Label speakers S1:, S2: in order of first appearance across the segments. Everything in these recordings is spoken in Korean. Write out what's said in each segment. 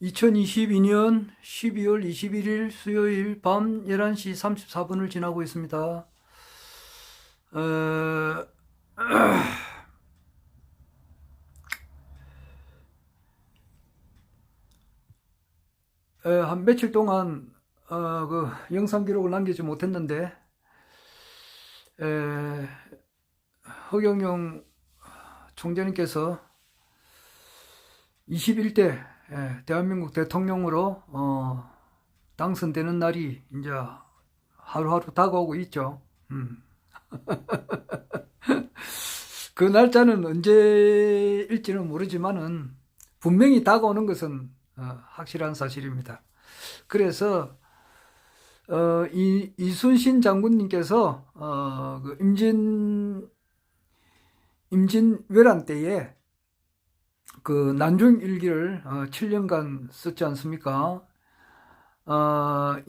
S1: 2022년 12월 21일 수요일 밤 11시 34분을 지나고 있습니다. 한 며칠 동안 그 영상 기록을 남기지 못했는데 허경영 총재님께서 21대 대한민국 대통령으로 당선되는 날이 이제 하루하루 다가오고 있죠. 그 날짜는 언제일지는 모르지만은 분명히 다가오는 것은 확실한 사실입니다. 그래서 이순신 장군님께서 그 임진왜란 때에 그 난중일기를 7년간 썼지 않습니까?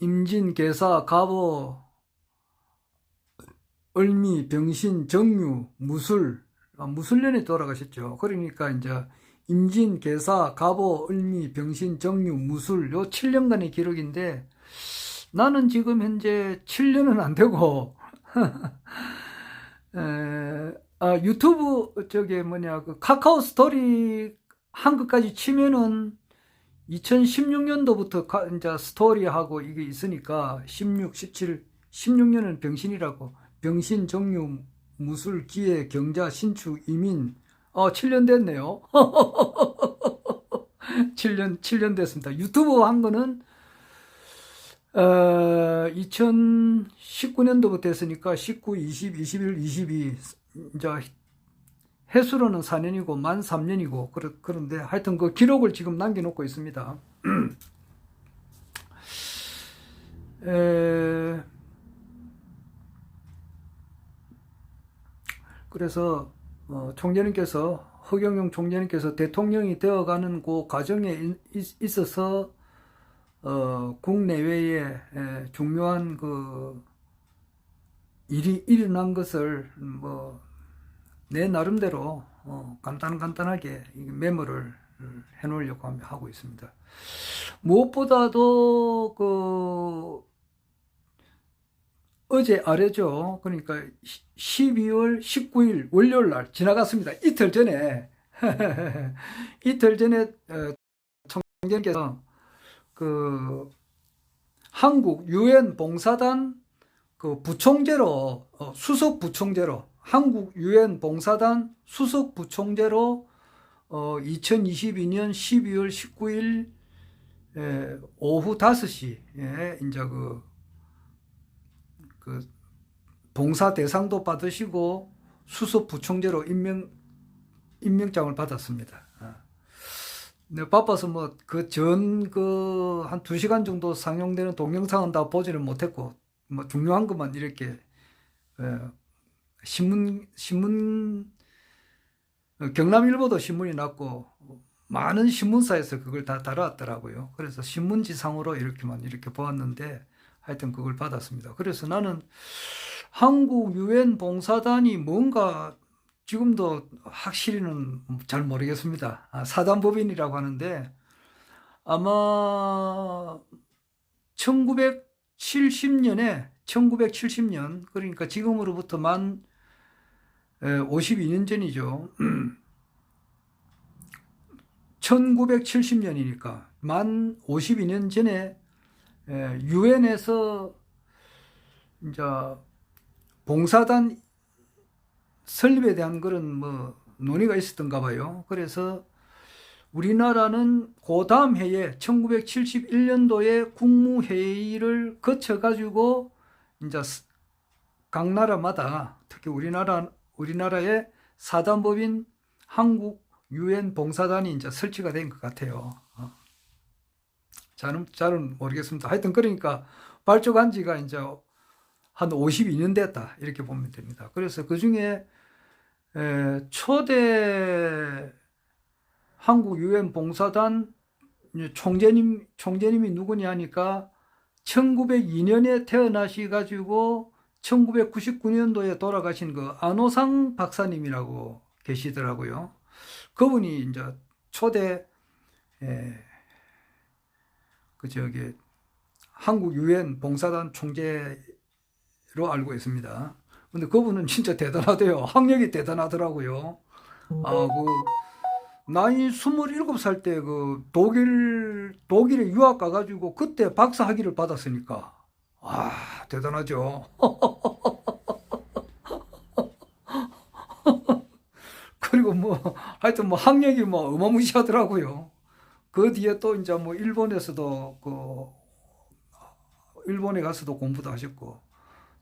S1: 임진, 계사, 갑오, 을미, 병신, 정유, 무술, 무술년에 돌아가셨죠. 그러니까 이제 임진, 계사, 갑오, 을미, 병신, 정유, 무술 요 7년간의 기록인데 나는 지금 현재 7년은 안 되고 유튜브 그 카카오 스토리 한국까지 치면은 2016년도부터 이제 스토리하고 이게 있으니까 16, 17, 16년은 병신이라고. 병신, 정유, 무술, 기해, 경자, 신축, 이민. 7년 됐네요. 7년 됐습니다. 유튜브 한 거는 2019년도부터 했으니까 19, 20, 21, 22 이제 해수로는 4년이고 만 3년이고 그런데 하여튼 그 기록을 지금 남겨놓고 있습니다. 그래서 허경영 총재님께서 대통령이 되어가는 그 과정에 있어서 국내외에 중요한 그 일이 일어난 것을 내 나름대로 간단하게 메모를 해놓으려고 하고 있습니다. 무엇보다도 어제 아래죠. 그러니까 12월 19일 월요일 날 지나갔습니다. 이틀 전에 총재님께서 그 한국 유엔 봉사단 그 부총재로 수석 부총재로 한국 유엔 봉사단 수석 부총재로 2022년 12월 19일 오후 5시에 이제 그 봉사 대상도 받으시고 수석 부총재로 임명장을 받았습니다. 네, 바빠서 한 2시간 정도 상영되는 동영상은 다 보지는 못했고 중요한 것만 이렇게 신문 경남일보도 신문이 났고 많은 신문사에서 그걸 다 다뤄왔더라고요. 그래서 신문지상으로 이렇게 보았는데 하여튼 그걸 받았습니다. 그래서 나는 한국 유엔 봉사단이 뭔가 지금도 확실히는 잘 모르겠습니다. 사단법인이라고 하는데 아마 1970년 그러니까 지금으로부터 만 52년 전이죠. 1970년이니까 만 52년 전에 유엔에서 이제 봉사단 설립에 대한 그런 논의가 있었던가 봐요. 그래서 우리나라는 그 다음 해에 1971년도에 국무회의를 거쳐가지고 이제 각 나라마다 특히 우리나라의 사단법인 한국 유엔 봉사단이 이제 설치가 된 것 같아요. 잘은 모르겠습니다. 하여튼 그러니까 발족한 지가 이제 한 52년 됐다 이렇게 보면 됩니다. 그래서 그 중에 초대 한국 유엔 봉사단 총재님이 누구냐 하니까 1902년에 태어나셔가지고 1999년도에 돌아가신 그 안호상 박사님이라고 계시더라고요. 그분이 이제 초대 그 저기 한국 유엔 봉사단 총재로 알고 있습니다. 근데 그분은 진짜 대단하대요. 학력이 대단하더라고요. 나이 27살 때 그 독일에 유학 가가지고 그때 박사 학위를 받았으니까. 대단하죠. 그리고 하여튼 학력이 어마무시하더라고요. 그 뒤에 또 이제 일본에 가서도 공부도 하셨고,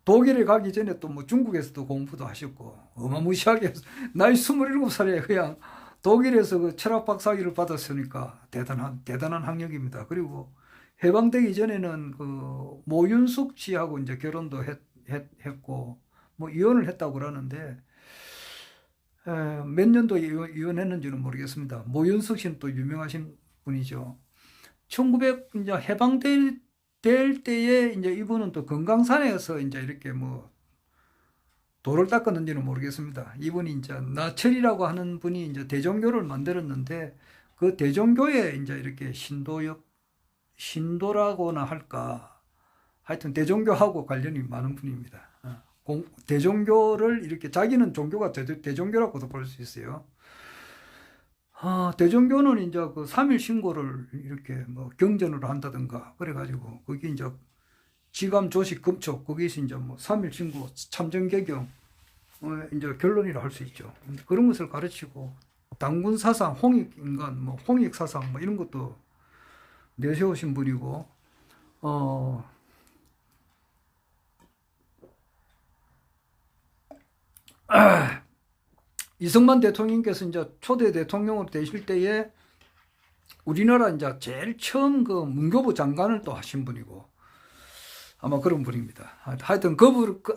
S1: 독일에 가기 전에 또 중국에서도 공부도 하셨고, 어마무시하게, 나이 27살에 그냥 독일에서 그 철학 박사학위를 받았으니까 대단한 학력입니다. 그리고 해방되기 전에는 그 모윤숙 씨하고 이제 결혼도 했고, 이혼을 했다고 그러는데, 몇 년도 이혼했는지는 모르겠습니다. 모윤숙 씨는 또 유명하신 분이죠. 1900 이제 해방될 때에 이제 이분은 또 금강산에서 이제 이렇게 돌을 닦았는지는 모르겠습니다. 이분이 이제 나철이라고 하는 분이 이제 대종교를 만들었는데 그 대종교에 이제 이렇게 신도라고나 할까, 하여튼 대종교하고 관련이 많은 분입니다. 대종교를 이렇게 자기는 종교가 대종교라고도 볼 수 있어요. 대종교는 이제 그 3일 신고를 이렇게 경전으로 한다든가 그래가지고 거기 이제 지감 조식 금촉 거기서 이제 3일 신고 참정개경 이제 결론이라 할 수 있죠. 그런 것을 가르치고 당군 사상, 홍익인간, 홍익 사상 이런 것도 내세우신 분이고 이승만 대통령께서 이제 초대 대통령으로 되실 때에 우리나라 이제 제일 처음 그 문교부 장관을 또 하신 분이고 아마 그런 분입니다. 하여튼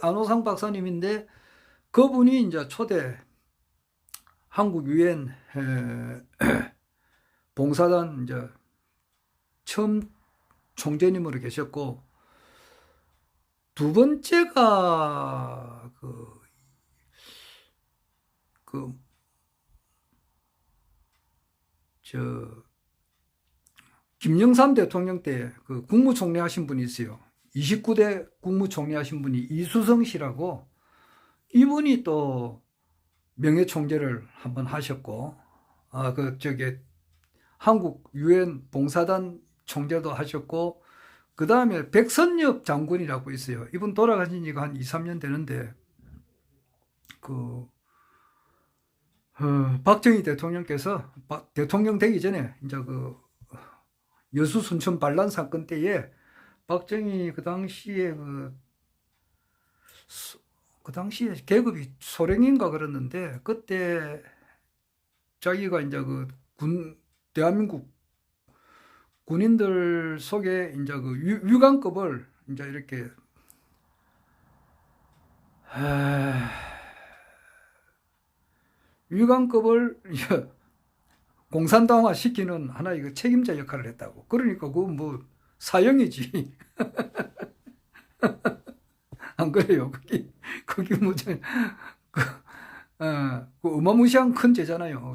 S1: 안호상 박사님인데 그분이 이제 초대 한국 유엔 봉사단 이제 처음 총재님으로 계셨고 두 번째가 김영삼 대통령 때 그 국무총리 하신 분이 있어요. 29대 국무총리 하신 분이 이수성 씨라고 이분이 또 명예총재를 한번 하셨고 한국 유엔 봉사단 총재도 하셨고 그 다음에 백선엽 장군이라고 있어요. 이분 돌아가신 지가 한 2, 3년 되는데 박정희 대통령께서 대통령 되기 전에 이제 여수 순천 반란 사건 때에 박정희 그 당시에 계급이 소령인가 그랬는데 그때 자기가 이제 대한민국 군인들 속에 이제 위관급을 이제 이렇게 위관급을 공산당화 시키는 하나의 책임자 역할을 했다고. 그러니까 사형이지. 안 그래요? 그게 어마무시한 큰 죄잖아요.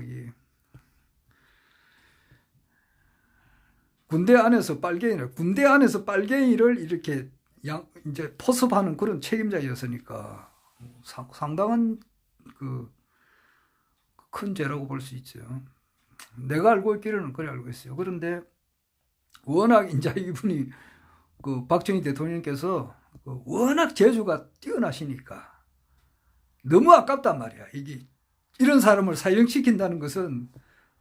S1: 군대 안에서 빨갱이를 이렇게 이제 포섭하는 그런 책임자였으니까 상당한 큰 죄라고 볼 수 있죠. 내가 알고 있기로는 그래 알고 있어요. 그런데 워낙 이제 이분이 박정희 대통령께서 워낙 재주가 뛰어나시니까 너무 아깝단 말이야. 이런 사람을 사형시킨다는 것은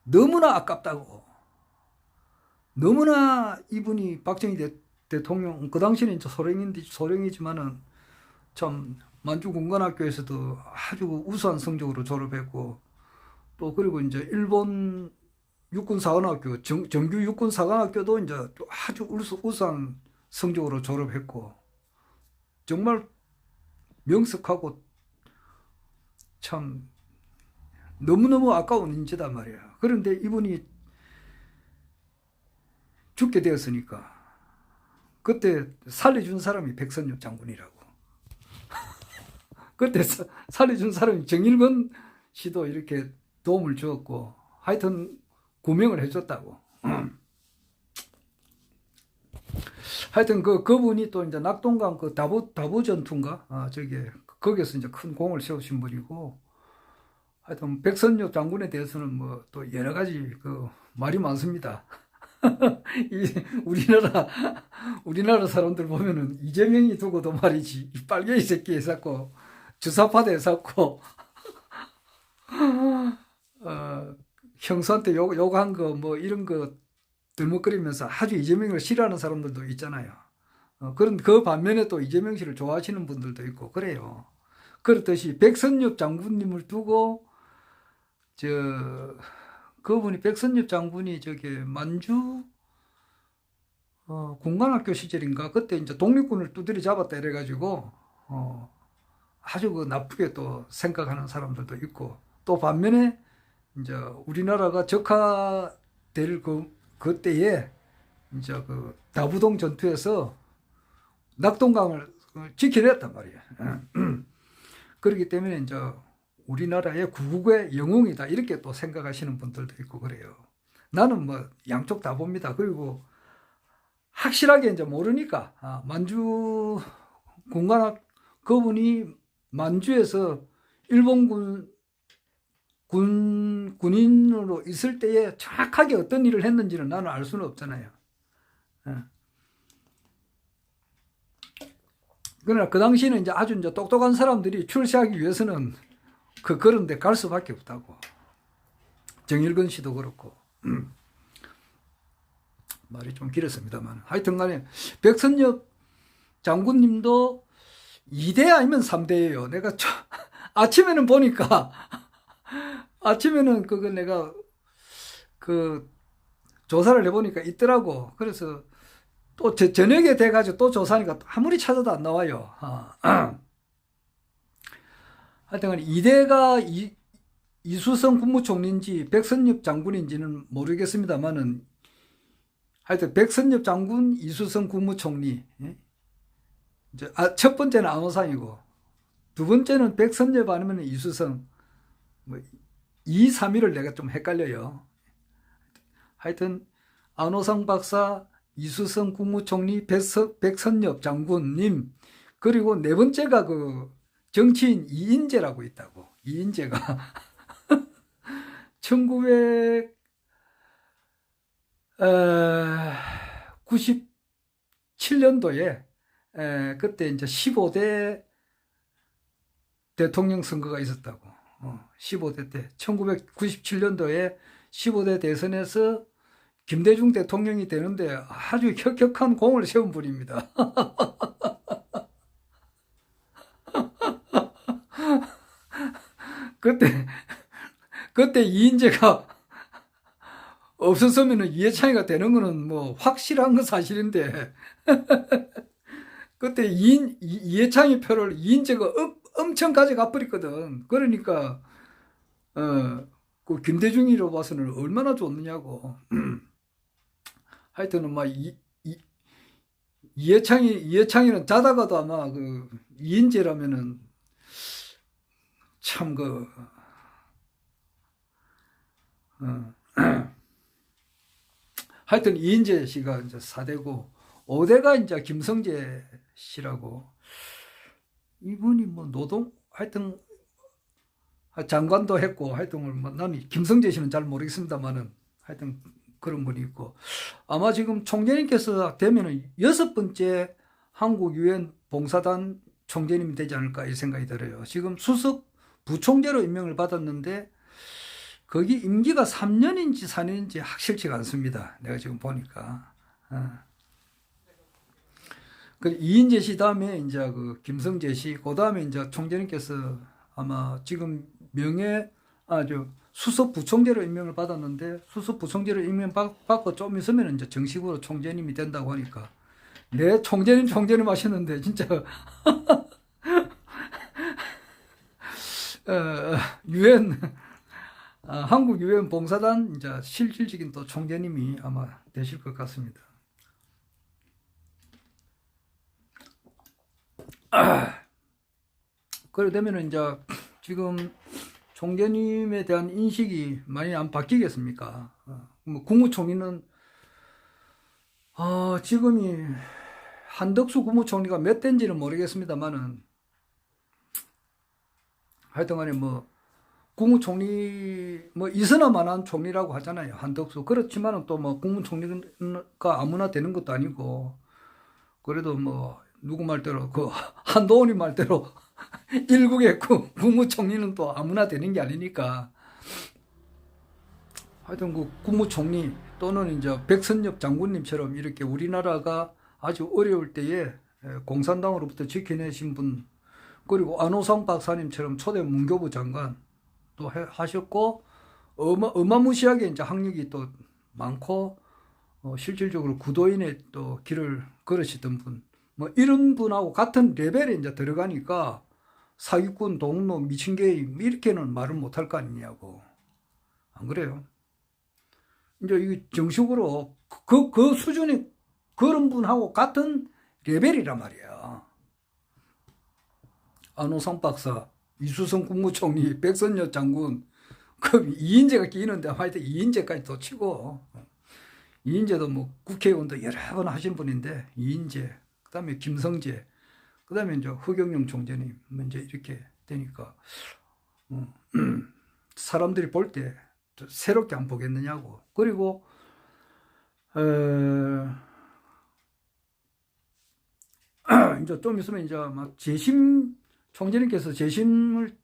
S1: 너무나 아깝다고. 너무나 이분이 박정희 대통령 그 당시에는 소령이지만은 참 만주군관학교에서도 아주 우수한 성적으로 졸업했고 또 그리고 이제 일본 육군사관학교 정규 육군사관학교도 이제 아주 우수한 성적으로 졸업했고 정말 명석하고 참 너무너무 아까운 인재단 말이야. 그런데 이분이 죽게 되었으니까 그때 살려준 사람이 백선엽 장군이라고. 그때 살려준 사람이 정일건 씨도 이렇게 도움을 주었고 하여튼 구명을 해줬다고. 하여튼 그분이 또 이제 낙동강 그 다부 전투인가? 거기에서 이제 큰 공을 세우신 분이고, 하여튼 백선엽 장군에 대해서는 뭐 또 여러 가지 그 말이 많습니다. 이 우리나라 사람들 보면은 이재명이 두고도 말이지, 이 빨갱이 새끼 해갖고 주사파대 해갖고 형수한테 욕한 거 뭐 이런 거 들먹거리면서 아주 이재명을 싫어하는 사람들도 있잖아요. 그런 그 반면에 또 이재명 씨를 좋아하시는 분들도 있고 그래요. 그렇듯이 백선엽 장군님을 두고 그분이 백선엽 장군이 만주 군관학교 시절인가 그때 이제 독립군을 두드려 잡았다 이래가지고 아주 그 나쁘게 또 생각하는 사람들도 있고, 또 반면에 이제 우리나라가 적화될 그때에 이제 그 다부동 전투에서 낙동강을 지켜냈단 말이에요. 그렇기 때문에 이제 우리나라의 구국의 영웅이다 이렇게 또 생각하시는 분들도 있고 그래요. 나는 뭐 양쪽 다 봅니다. 그리고 확실하게 이제 모르니까 만주 군관학 그분이 만주에서 일본 군인으로 있을 때에 정확하게 어떤 일을 했는지는 나는 알 수는 없잖아요. 그러나 그 당시에는 이제 아주 이제 똑똑한 사람들이 출세하기 위해서는 그런 데 갈 수밖에 없다고. 정일근 씨도 그렇고. 말이 좀 길었습니다만. 하여튼 간에 백선엽 장군님도 2대 아니면 3대예요. 내가 아침에는 보니까 아침에는 그거 내가 그 조사를 해보니까 있더라고. 그래서 또 저녁에 돼가지고 또 조사하니까 아무리 찾아도 안 나와요. 하여튼 2대가 이수성 국무총리인지 백선엽 장군인지는 모르겠습니다만은 하여튼 백선엽 장군, 이수성 국무총리. 첫 번째는 안호상이고 두 번째는 백선엽 아니면 이수성. 뭐 2, 3위를 내가 좀 헷갈려요. 하여튼 안호상 박사, 이수성 국무총리, 백선엽 장군님, 그리고 네 번째가 그 정치인 이인재라고 있다고. 이인재가 1997년도에 그때 이제 15대 대통령 선거가 있었다고. 15대 때 1997년도에 15대 대선에서 김대중 대통령이 되는데 아주 혁혁한 공을 세운 분입니다. 그때 이인재가 없었으면 이해창이가 되는 거는 뭐 확실한 건 사실인데 그때 이해창이 표를 이인재가 엄청 가져가 버렸거든. 그러니까 그 김대중이로 봐서는 얼마나 좋느냐고. 하여튼은 막 이해창이는 자다가도 아마 그 이인재라면은 참 하여튼 이인재 씨가 이제 4대고 5대가 이제 김성재 씨라고. 이분이 뭐 하여튼 장관도 했고 하여튼 뭐 나는 김성재 씨는 잘 모르겠습니다만은 하여튼 그런 분이 있고, 아마 지금 총재님께서 되면은 6번째 한국 유엔 봉사단 총재님이 되지 않을까 이 생각이 들어요. 지금 수석 부총재로 임명을 받았는데 거기 임기가 3년인지 4년인지 확실치가 않습니다. 내가 지금 보니까. 그 이인재 씨 다음에 이제 그 김성재 씨, 그 다음에 이제 총재님께서 아마 지금 수석 부총재로 임명을 받았는데, 수석 부총재로 임명받고 좀 있으면 이제 정식으로 총재님이 된다고 하니까, 네, 총재님 하셨는데, 진짜, 한국 유엔 봉사단 이제 실질적인 또 총재님이 아마 되실 것 같습니다. 그래 되면은 이제 지금 총재님에 대한 인식이 많이 안 바뀌겠습니까? 뭐 국무총리는 지금이 한덕수 국무총리가 몇 대인지는 모르겠습니다만은 하여튼간에 뭐 국무총리 뭐 이선화만한 총리라고 하잖아요. 한덕수. 그렇지만은 또 뭐 국무총리가 아무나 되는 것도 아니고 그래도 뭐 누구 말대로 그 한동훈이 말대로 일국의 국무총리는 또 아무나 되는 게 아니니까 하여튼 그 국무총리 또는 이제 백선엽 장군님처럼 이렇게 우리나라가 아주 어려울 때에 공산당으로부터 지켜내신 분 그리고 안호상 박사님처럼 초대 문교부 장관 또 하셨고 어마무시하게 이제 학력이 또 많고 실질적으로 구도인의 또 길을 걸으시던 분 뭐 이런 분하고 같은 레벨에 이제 들어가니까 사기꾼 동무 미친개이 이렇게는 말을 못할 거 아니냐고 안 그래요? 이제 이게 정식으로 그 수준이 그런 분하고 같은 레벨이란 말이야. 안호상 박사, 이수성 국무총리, 백선엽 장군, 그 이인재가 끼는데 하여튼 이인재까지 또 치고 이인재도 뭐 국회의원도 여러 번 하신 분인데 이인재, 그다음에 김성재, 그다음에 이제 허경영 총재님 이제 이렇게 되니까 사람들이 볼 때 새롭게 안 보겠느냐고. 그리고 이제 좀 있으면 이제 막 재심 총재님께서 재심을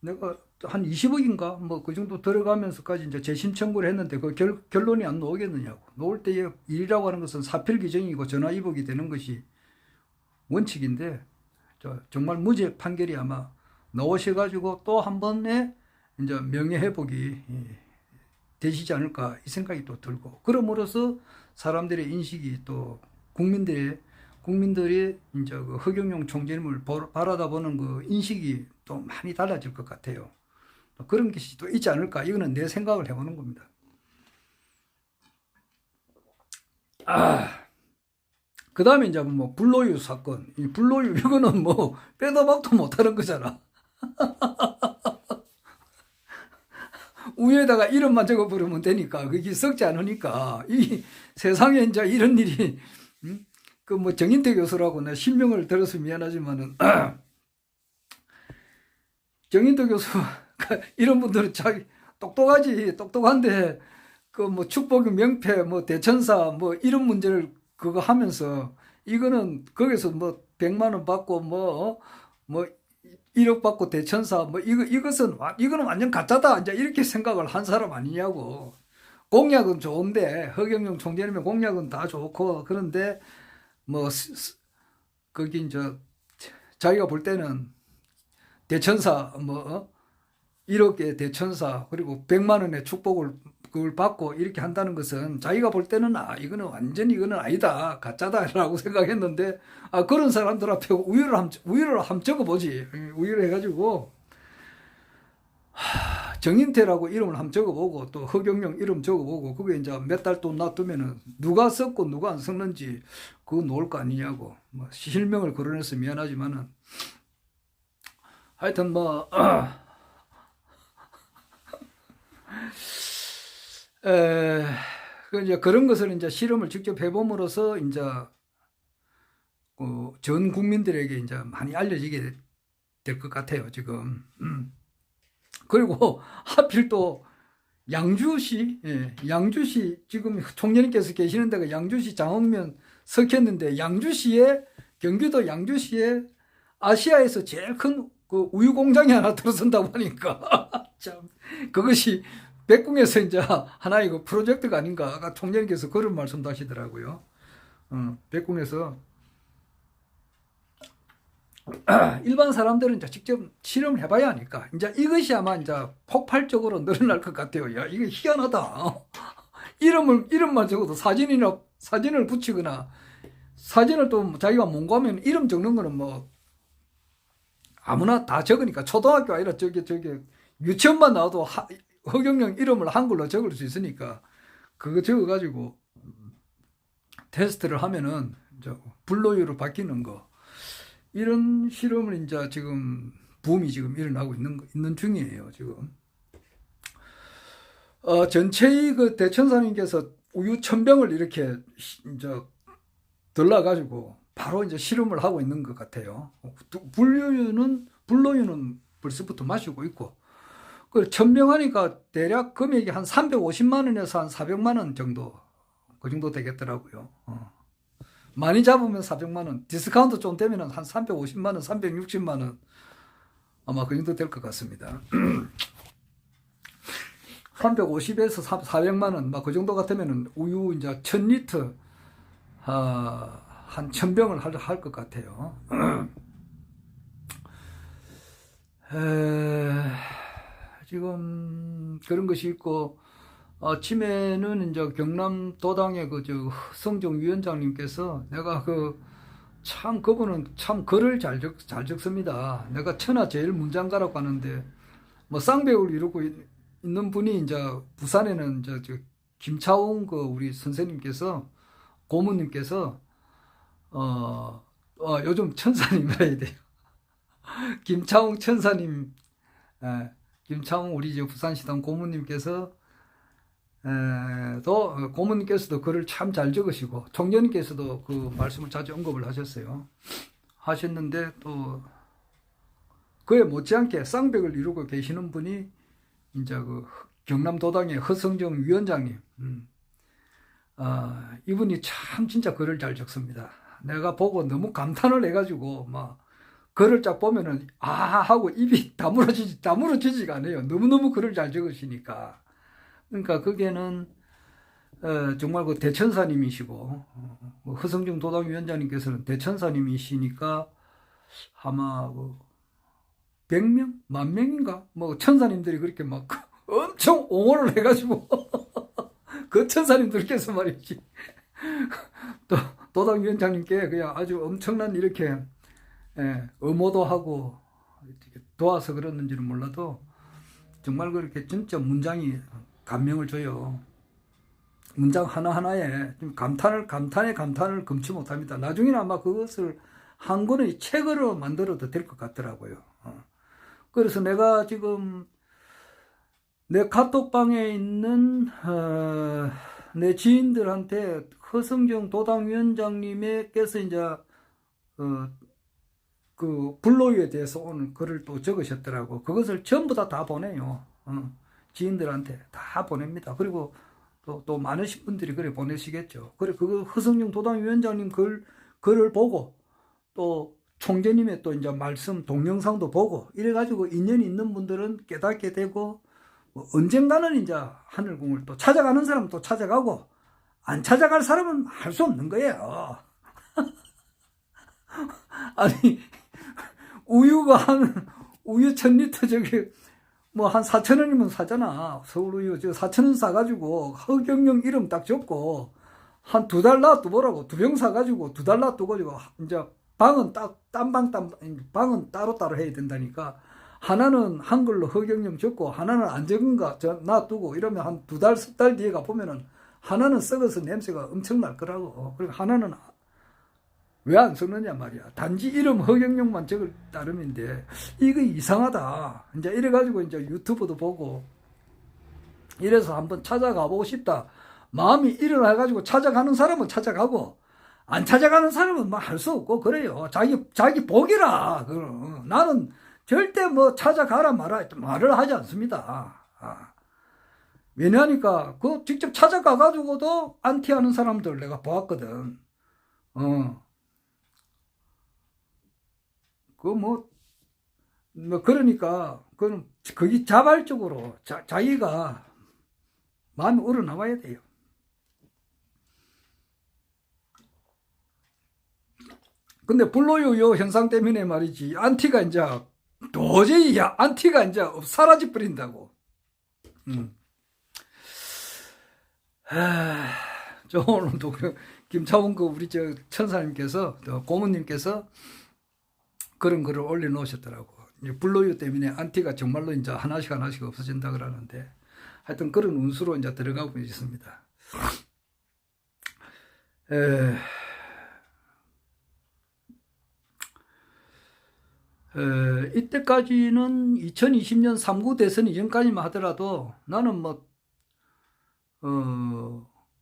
S1: 내가 한 20억인가 뭐 그 정도 들어가면서까지 이제 재심 청구를 했는데 그 결론이 안 나오겠느냐고. 나올 때의 일이라고 하는 것은 사필 규정이고 전화위복이 되는 것이 원칙인데 정말 무죄 판결이 아마 나오셔가지고 또 한 번의 이제 명예회복이 되시지 않을까 이 생각이 또 들고 그럼으로써 사람들의 인식이 또 국민들이 이제 그 허경영 총재님을 바라다보는 그 인식이 또 많이 달라질 것 같아요. 그런 것이 또 있지 않을까 이거는 내 생각을 해보는 겁니다. 그 다음에 이제 뭐 불로유 사건, 이 불로유 이거는 뭐 빼도 박도 못하는 거잖아. 위에다가 이름만 적어버리면 되니까 그게 썩지 않으니까 이 세상에 이제 이런 일이 그 뭐 정인태 교수라고 내 실명을 들어서 미안하지만은 정인태 교수 이런 분들은 자기 똑똑한데 그 뭐 축복 명패 뭐 대천사 뭐 이런 문제를 그거 하면서 이거는 거기서 뭐 100만 원 받고 뭐 1억 받고 대천사 뭐 이거는 완전 가짜다 이제 이렇게 생각을 한 사람 아니냐고. 공약은 좋은데 허경영 총재님의 공약은 다 좋고 그런데 뭐 거기 이제 자기가 볼 때는 대천사 뭐 1억의 대천사 그리고 100만 원의 축복을 그걸 받고 이렇게 한다는 것은 자기가 볼 때는 이거는 완전히 이거는 아니다 가짜다라고 생각했는데 그런 사람들 앞에 우유를 한번 적어보지. 우유를 해가지고 정인태라고 이름을 한번 적어보고 또 허경영 이름 적어보고 그게 이제 몇 달 또 놔두면은 누가 썼고 누가 안 썼는지 그거 놓을 거 아니냐고. 뭐 실명을 거론해서 미안하지만은 하여튼 뭐 이제 그런 것을 이제 실험을 직접 해봄으로써 이제 전 국민들에게 이제 많이 알려지게 될 것 같아요 지금. 그리고 하필 또 양주시, 양주시 지금 총재님께서 계시는 데가 양주시 장흥면 석했는데 경기도 양주시에 아시아에서 제일 큰 그 우유 공장이 하나 들어선다고 하니까 참 그것이 백궁에서 이제 하나의 그 프로젝트가 아닌가. 아까 총재님께서 그런 말씀도 하시더라고요. 백궁에서 일반 사람들은 이제 직접 실험을 해봐야 하니까 이제 이것이 아마 이제 폭발적으로 늘어날 것 같아요. 야, 이게 희한하다. 이름만 적어도 사진을 붙이거나 사진을 또 자기가 mon고하면 이름 적는 거는 뭐 아무나 다 적으니까 초등학교 아니라 저기 유치원만 나와도 허경영 이름을 한글로 적을 수 있으니까 그거 적어가지고 테스트를 하면은 이제 불로유로 바뀌는 거 이런 실험을 이제 지금 붐이 지금 일어나고 있는 중이에요 지금. 전체의 그 대천사님께서 우유 1000병을 이렇게 이제 들러가지고 바로 이제 실험을 하고 있는 것 같아요. 불로유는 벌써부터 마시고 있고, 그 1000병 하니까 대략 금액이 한 350만 원에서 한 400만 원 정도, 그 정도 되겠더라고요. 많이 잡으면 400만 원, 디스카운트 좀 되면 한 350만 원, 360만 원, 아마 그 정도 될 것 같습니다. 350에서 400만 원, 막 그 정도 같으면은 우유 이제 1000리터, 한 1000병을 할 것 같아요. 지금 그런 것이 있고, 아침에는 이제 경남도당의 성정 위원장님께서 내가 참 그분은 참 글을 잘 적습니다. 내가 천하 제일 문장가라고 하는데, 뭐 쌍벽을 이루고 있는 분이 이제 부산에는 이제 김차홍 우리 선생님께서, 고모님께서 요즘 천사님이라 해야 돼요. 김차홍 천사님, 김차홍 우리 부산시당 고모님께서 또 고모님께서도 글을 참 잘 적으시고, 총재님께서도 그 말씀을 자주 언급을 하셨는데, 또 그에 못지않게 쌍벽을 이루고 계시는 분이 이제 경남도당의 허성정 위원장님, 이분이 참 진짜 글을 잘 적습니다. 내가 보고 너무 감탄을 해가지고 막 글을 쫙 보면은 하고 입이 다물어지지가 않아요. 너무너무 글을 잘 적으시니까. 그러니까 거기에는 정말 대천사님이시고, 허성정 도당위원장님께서는 대천사님이시니까 아마 100명? 10,000명인가? 천사님들이 그렇게 막 엄청 옹호를 해가지고 그 천사님들께서 말이지, 또 도당위원장님께 그냥 아주 엄청난 이렇게 엄호도 하고 도와서 그러는지는 몰라도 정말 그렇게 진짜 문장이 감명을 줘요. 문장 하나하나에 감탄에 감탄을 금치 못합니다. 나중에는 아마 그것을 한 권의 책으로 만들어도 될 것 같더라고요. 그래서 내가 지금 내 카톡방에 있는 내 지인들한테 허성정 도당위원장님께서 이제 그 불로유에 대해서 오늘 글을 또 적으셨더라고. 그것을 전부 다 보내요. 지인들한테 다 보냅니다. 그리고 또 많으신 분들이 그래 보내시겠죠. 그래 그 허성정 도당위원장님 글을 보고, 또 총재님의 또 이제 말씀 동영상도 보고, 이래가지고 인연이 있는 분들은 깨닫게 되고, 언젠가는 이제 하늘궁을 또 찾아가는 사람은 또 찾아가고, 안 찾아갈 사람은 할 수 없는 거예요. 아니, 우유 1000리터 한 4,000원이면 사잖아. 서울우유 4,000원 사가지고 허경영 이름 딱 적고 한 2달 놔두보라고. 2병 사가지고 2달 놔두고, 이제 방은 방은 따로따로 해야 된다니까. 하나는 한글로 허경영 적고 하나는 안 적은가 놔두고, 이러면 한 2달, 3달 뒤에 가보면은 하나는 썩어서 냄새가 엄청 날 거라고. 그리고 하나는 왜 안 썩느냐 말이야. 단지 이름 허경영만 적을 따름인데, 이거 이상하다. 이제 이래가지고 이제 유튜브도 보고, 이래서 한번 찾아가 보고 싶다. 마음이 일어나가지고 찾아가는 사람은 찾아가고, 안 찾아가는 사람은 뭐 할 수 없고, 그래요. 자기 복이라. 나는 절대 찾아가라 말을 하지 않습니다. 왜냐하니까, 직접 찾아가가지고도 안티하는 사람들 내가 보았거든. 그러니까, 거기 자발적으로 자기가 마음이 우러나와야 돼요. 근데 불로요 현상 때문에 말이지, 안티가 이제 도저히 안티가 이제 사라져 버린다고. 저 오늘도 김차원 우리 천사님께서, 고모님께서 그런 글을 올려놓으셨더라고. 불로유 때문에 안티가 정말로 이제 하나씩 없어진다 그러는데, 하여튼 그런 운수로 이제 들어가고 있습니다. 이때까지는 2020년 3구 대선 이전까지만 하더라도 나는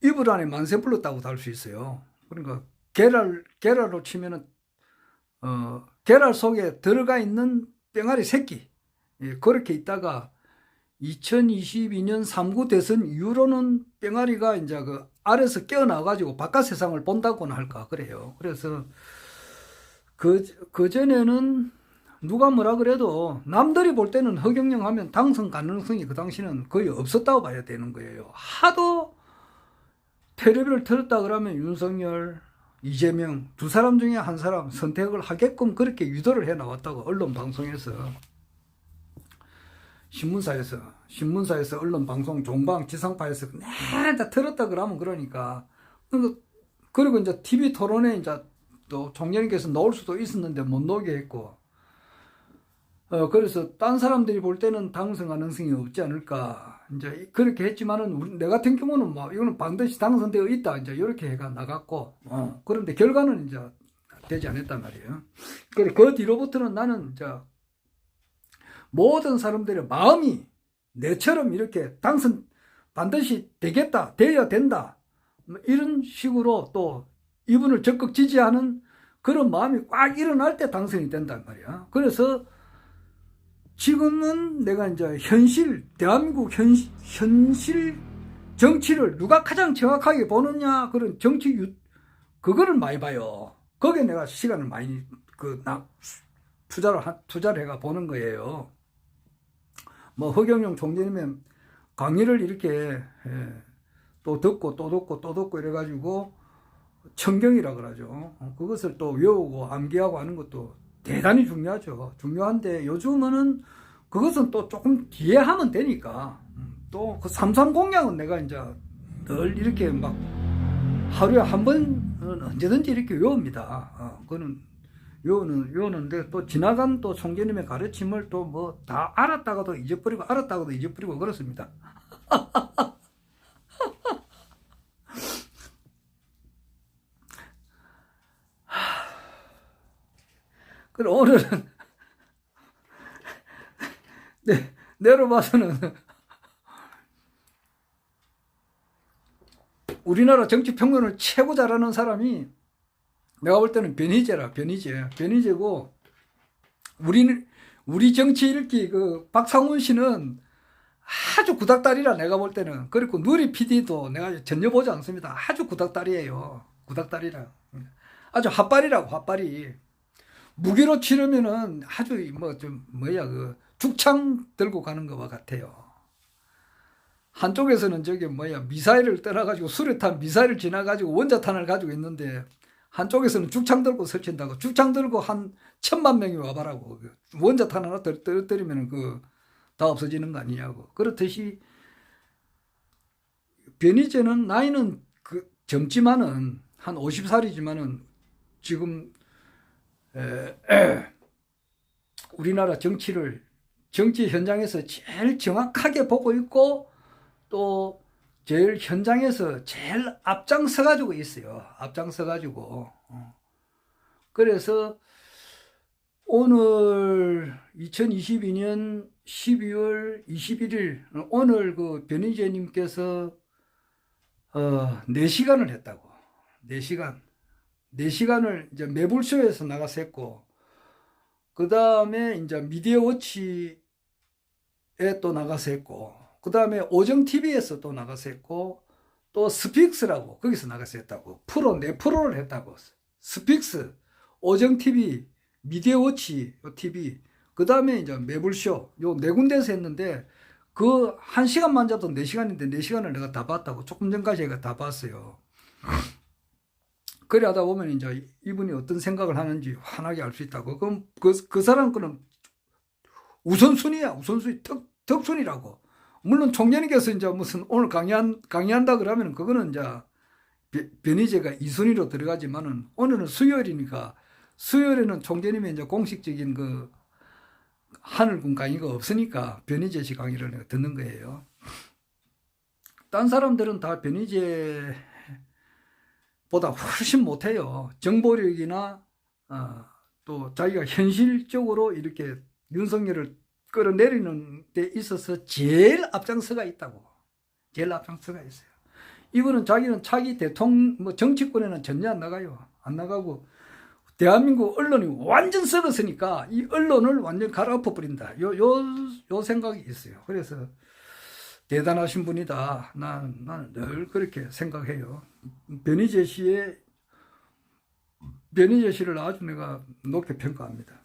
S1: 이불 안에 만세 불렀다고도 할 수 있어요. 그러니까 계랄로 치면은 계랄 속에 들어가 있는 뺑아리 새끼, 예, 그렇게 있다가 2022년 3구 대선 이후로는 뺑아리가 이제 그 알에서 깨어나가지고 바깥 세상을 본다고나 할까 그래요. 그래서 그 전에는 누가 뭐라 그래도 남들이 볼 때는 허경영 하면 당선 가능성이 그 당시는 거의 없었다고 봐야 되는 거예요. 하도 텔레비를 틀었다 그러면 윤석열, 이재명 두 사람 중에 한 사람 선택을 하게끔 그렇게 유도를 해 나왔다고 언론 방송에서, 신문사에서 언론 방송 종방 지상파에서 다 틀었다 그러면 그러니까. 그리고 이제 TV 토론에 이제 또 총재님께서 나올 수도 있었는데 못 나오게 했고, 그래서 딴 사람들이 볼 때는 당선 가능성이 없지 않을까 이제 그렇게 했지만은 내 같은 경우는 뭐 이거는 반드시 당선되어 있다 이제 이렇게 해가 나갔고, 그런데 결과는 이제 되지 않았단 말이에요. 그래 그 뒤로부터는 나는 이제 모든 사람들의 마음이 내처럼 이렇게 당선 반드시 되겠다, 되어야 된다, 이런 식으로 또 이분을 적극 지지하는 그런 마음이 꽉 일어날 때 당선이 된단 말이야. 그래서 지금은 내가 이제 대한민국 현실 정치를 누가 가장 정확하게 보느냐, 그런 그거를 많이 봐요. 거기에 내가 시간을 많이 투자를 해가 보는 거예요. 뭐 허경영 총재님의 강의를 이렇게 또 듣고 또 듣고 또 듣고 이래가지고 청경이라 그러죠. 그것을 또 외우고 암기하고 하는 것도 대단히 중요하죠. 중요한데 요즘은 그것은 또 조금 뒤에 하면 되니까, 또 그 삼삼 공약은 내가 이제 늘 이렇게 막 하루에 한 번은 언제든지 이렇게 외웁니다. 그거는 외우는데 또 지나간 또 총재님의 가르침을 또 뭐 다 알았다가도 잊어버리고 그렇습니다. 그럼 오늘은 내로 봐서는 우리나라 정치 평론을 최고 잘하는 사람이 내가 볼 때는 변희재고, 우리 정치 읽기 그 박상훈 씨는 아주 구닥다리라 내가 볼 때는. 그리고 누리 PD도 내가 전혀 보지 않습니다. 아주 구닥다리예요. 구닥다리라. 아주 핫발이라고, 핫발이. 무기로 치르면은 아주 죽창 들고 가는 것과 같아요. 한쪽에서는 미사일을 떠나가지고 수류탄 미사일을 지나가지고 원자탄을 가지고 있는데, 한쪽에서는 죽창 들고 설친다고. 죽창 들고 한 1000만 명이 와봐라고. 원자탄 하나 떨어뜨리면 다 없어지는 거 아니냐고. 그렇듯이 변희재는 나이는 젊지만은 한 50살이지만은 지금 우리나라 정치 현장에서 제일 정확하게 보고 있고, 또 제일 현장에서 제일 앞장서 가지고 있어요. 앞장서 가지고. 그래서 오늘 2022년 12월 21일 오늘 그 변희재님께서 4시간을 했다고. 4시간을 이제 매불쇼에서 나가서 했고, 그 다음에 이제 미디어워치에 또 나가서 했고, 그 다음에 오정TV에서 또 나가서 했고, 또 스픽스라고 거기서 나가서 했다고. 네 프로를 했다고. 스픽스, 오정TV, 미디어워치 TV, 그 다음에 이제 매불쇼, 요 4군데에서 했는데, 그 1시간만 잡도 4시간인데 4시간을 내가 다 봤다고. 조금 전까지 제가 다 봤어요. 그래 하다 보면 이제 이분이 어떤 생각을 하는지 환하게 알 수 있다고. 그럼 그 사람 거는 우선순위야. 덕순이라고. 물론 총재님께서 이제 무슨 오늘 강의한다 그러면 그거는 이제 변희재가 2순위로 들어가지만은, 오늘은 수요일이니까 수요일에는 총재님의 이제 공식적인 하늘군 강의가 없으니까 변희재 씨 강의를 내가 듣는 거예요. 딴 사람들은 다 변희재 보다 훨씬 못해요. 정보력이나 또 자기가 현실적으로 이렇게 윤석열을 끌어내리는 데 있어서 제일 앞장서가 있다고. 제일 앞장서가 있어요. 이분은 자기는 차기 대통령, 뭐 정치권에는 전혀 안 나가요. 안 나가고, 대한민국 언론이 완전 썩었으니까 이 언론을 완전 갈아엎어 버린다. 요 생각이 있어요. 그래서 대단하신 분이다. 나는 늘 그렇게 생각해요. 변희재 씨를 아주 내가 높게 평가합니다.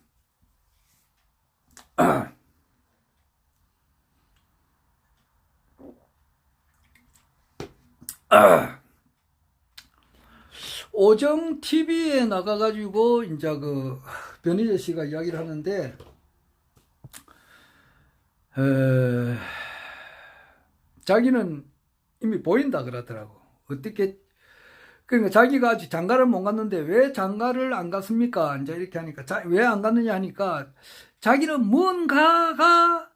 S1: 오정 TV에 나가가지고 이제 그 변희재 씨가 이야기를 하는데, 자기는 이미 보인다 그러더라고. 어떻게, 그러니까 자기가 아직 장가를 못 갔는데 왜 장가를 안 갔습니까? 이제 이렇게 하니까, 왜 안 갔느냐 하니까, 자기는 뭔가가,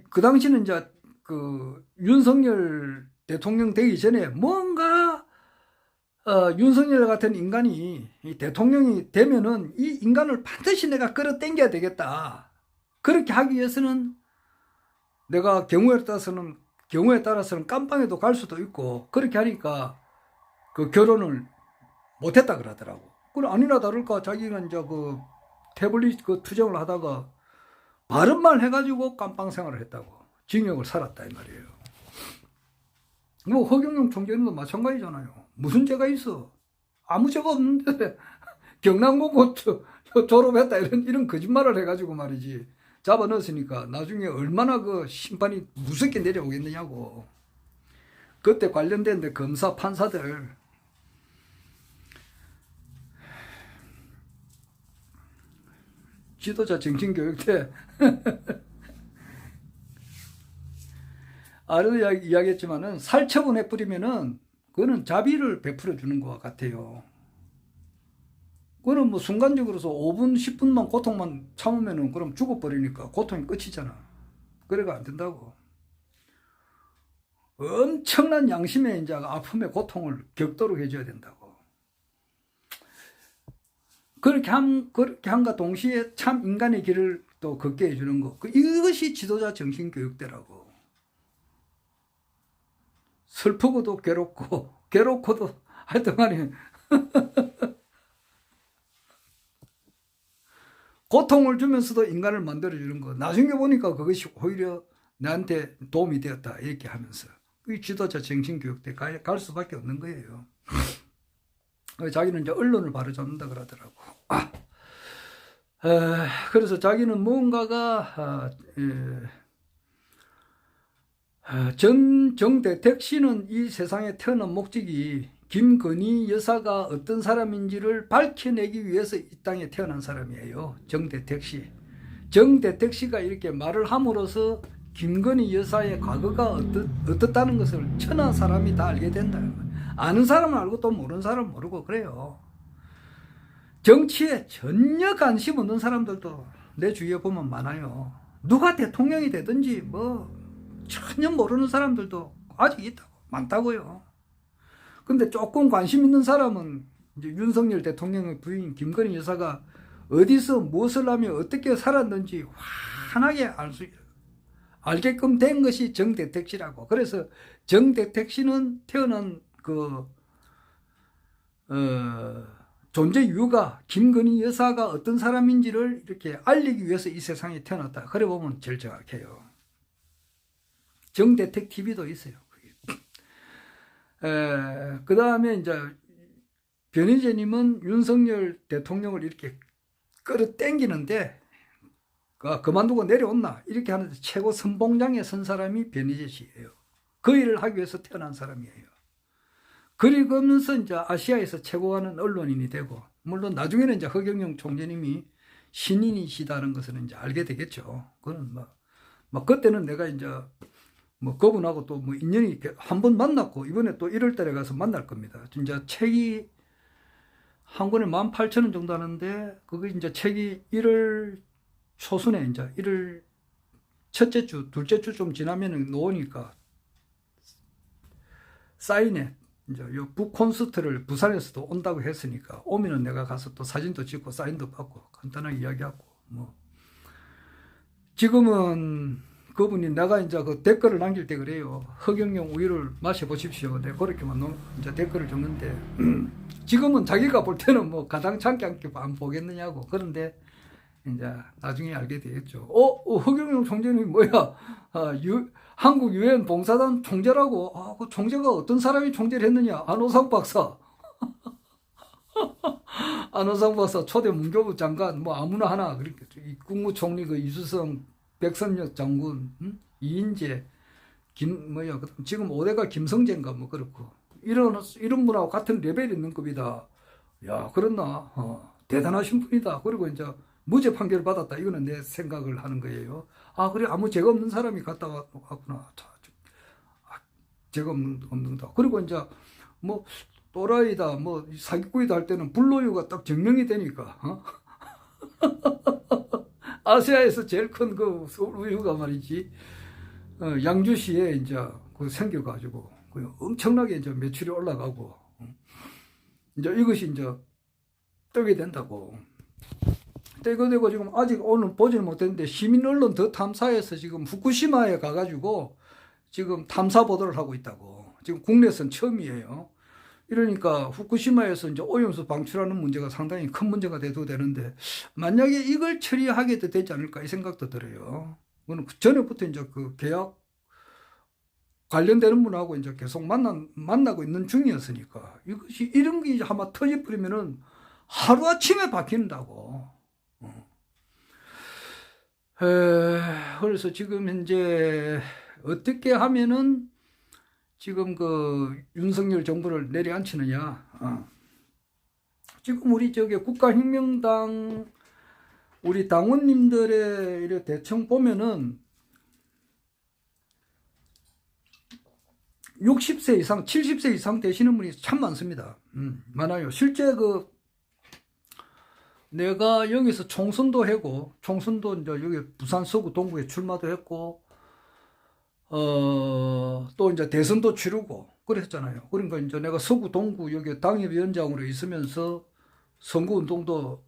S1: 그 당시는 이제 그 윤석열 대통령 되기 전에 뭔가, 윤석열 같은 인간이 이 대통령이 되면은 이 인간을 반드시 내가 끌어당겨야 되겠다. 그렇게 하기 위해서는 내가 경우에 따라서는 깜빵에도 갈 수도 있고, 그렇게 하니까 그 결혼을 못했다 그러더라고. 그래, 아니나 다를까 자기가 이제 그 태블릿 그 투정을 하다가 바른 말 해가지고 깜빵 생활을 했다고. 징역을 살았다 이 말이에요. 뭐 허경영 총재님도 마찬가지잖아요. 무슨 죄가 있어? 아무 죄가 없는데 경남고고 졸업했다 이런 거짓말을 해가지고 말이지. 잡아 넣었으니까 나중에 얼마나 그 심판이 무섭게 내려오겠느냐고. 그때 관련된 데 검사 판사들 지도자 정신교육대 아래도 이야기했지만은 살처분해 뿌리면은 그거는 자비를 베풀어 주는 것 같아요. 그거는 뭐 순간적으로서 5분, 10분만 고통만 참으면은 그럼 죽어버리니까 고통이 끝이잖아. 그래가 안 된다고. 엄청난 양심의 이제 아픔의 고통을 겪도록 해줘야 된다고. 그렇게 함과 동시에 참 인간의 길을 또 걷게 해주는 거. 이것이 지도자 정신교육대라고. 슬프고도 괴롭고, 괴롭고도 하여튼 간에 고통을 주면서도 인간을 만들어주는 거. 나중에 보니까 그것이 오히려 나한테 도움이 되었다. 이렇게 하면서. 이 지도자 정신교육대 갈 수밖에 없는 거예요. 자기는 이제 언론을 바로잡는다 그러더라고. 그래서 자기는 뭔가가, 정대택 씨는 이 세상에 태어난 목적이 김건희 여사가 어떤 사람인지를 밝혀내기 위해서 이 땅에 태어난 사람이에요. 정대택 씨. 정대택 씨가 이렇게 말을 함으로써 김건희 여사의 과거가 어떻다는 것을 천하 사람이 다 알게 된다. 아는 사람은 알고 또 모르는 사람은 모르고 그래요. 정치에 전혀 관심 없는 사람들도 내 주위에 보면 많아요. 누가 대통령이 되든지 뭐 전혀 모르는 사람들도 아직 있다고, 많다고요. 근데 조금 관심 있는 사람은 이제 윤석열 대통령의 부인 김건희 여사가 어디서 무엇을 하며 어떻게 살았는지 환하게 알게끔 된 것이 정대택 씨라고. 그래서 정대택 씨는 태어난 존재 이유가 김건희 여사가 어떤 사람인지를 이렇게 알리기 위해서 이 세상에 태어났다. 그래 보면 제일 정확해요. 정대택 TV도 있어요. 그 다음에 이제 변희재님은 윤석열 대통령을 이렇게 끌어당기는데 그만두고 내려온나 이렇게 하는데 최고 선봉장에 선 사람이 변희재 씨예요. 그 일을 하기 위해서 태어난 사람이에요. 그러면서 이제 아시아에서 최고 하는 언론인이 되고, 물론 나중에는 이제 허경영 총재님이 신인이시다는 것을 이제 알게 되겠죠. 그건 뭐 그때는 내가 이제 뭐 그분하고 또 뭐 인연이 한 번 만났고 이번에 또 1월 달에 가서 만날 겁니다. 진짜 책이 한 권에 18,000원 정도 하는데 그게 이제 책이 1월 초순에 이제 1월 첫째 주, 둘째 주 좀 지나면은 놓으니까 사인회 이제 요 북콘서트를 부산에서도 온다고 했으니까 오면은 내가 가서 또 사진도 찍고 사인도 받고 간단하게 이야기하고 뭐 지금은 그분이 내가 이제 그 댓글을 남길 때 그래요. 흑염룡 우유를 마셔보십시오. 내가 그렇게만 이제 댓글을 줬는데, 지금은 자기가 볼 때는 뭐 가당찮게 안 보겠느냐고. 그런데 이제 나중에 알게 되겠죠. 흑염룡 총재님이 뭐야? 한국 유엔 봉사단 총재라고. 그 총재가 어떤 사람이 총재를 했느냐? 안호상 박사. 안호상 박사 초대 문교부 장관 뭐 아무나 하나. 그러니까 국무총리 그 이수성, 백선엽 장군, 이인재, 지금 5대가 김성재인가 뭐 그렇고 이런 분하고 같은 레벨 있는 급이다. 야, 그렇나? 대단하신 분이다. 그리고 이제 무죄 판결을 받았다. 이거는 내 생각을 하는 거예요. 그래, 아무 죄가 없는 사람이 갔다 왔구나. 죄가 없는다. 그리고 이제 뭐 또라이다, 뭐 사기꾼이다 할 때는 불로유가 딱 증명이 되니까. 아시아에서 제일 큰 그 우유가 말이지, 양주시에 이제 그 생겨가지고 엄청나게 이제 매출이 올라가고, 이제 이것이 이제 떡이 된다고. 이거 되고 지금 아직 오늘 보지는 못했는데 시민 언론 더 탐사에서 지금 후쿠시마에 가가지고 지금 탐사 보도를 하고 있다고. 지금 국내선 처음이에요. 이러니까 후쿠시마에서 이제 오염수 방출하는 문제가 상당히 큰 문제가 돼도 되는데, 만약에 이걸 처리하게 되지 않을까 이 생각도 들어요. 그는 그 전에부터 이제 그 계약 관련되는 분하고 이제 계속 만나고 있는 중이었으니까, 이것이 이런 게 아마 터져버리면은 하루아침에 바뀐다고. 그래서 지금 현재 어떻게 하면은 지금 그 윤석열 정부를 내려앉히느냐. 지금 우리 국가혁명당 우리 당원님들의 대충 보면은 60세 이상, 70세 이상 되시는 분이 참 많습니다. 많아요. 실제 내가 여기서 총선도 하고, 총선도 이제 여기 부산 서구 동구에 출마도 했고, 또 이제 대선도 치르고 그랬잖아요. 그러니까 이제 내가 서구 동구 여기 당협위원장으로 있으면서 선거운동도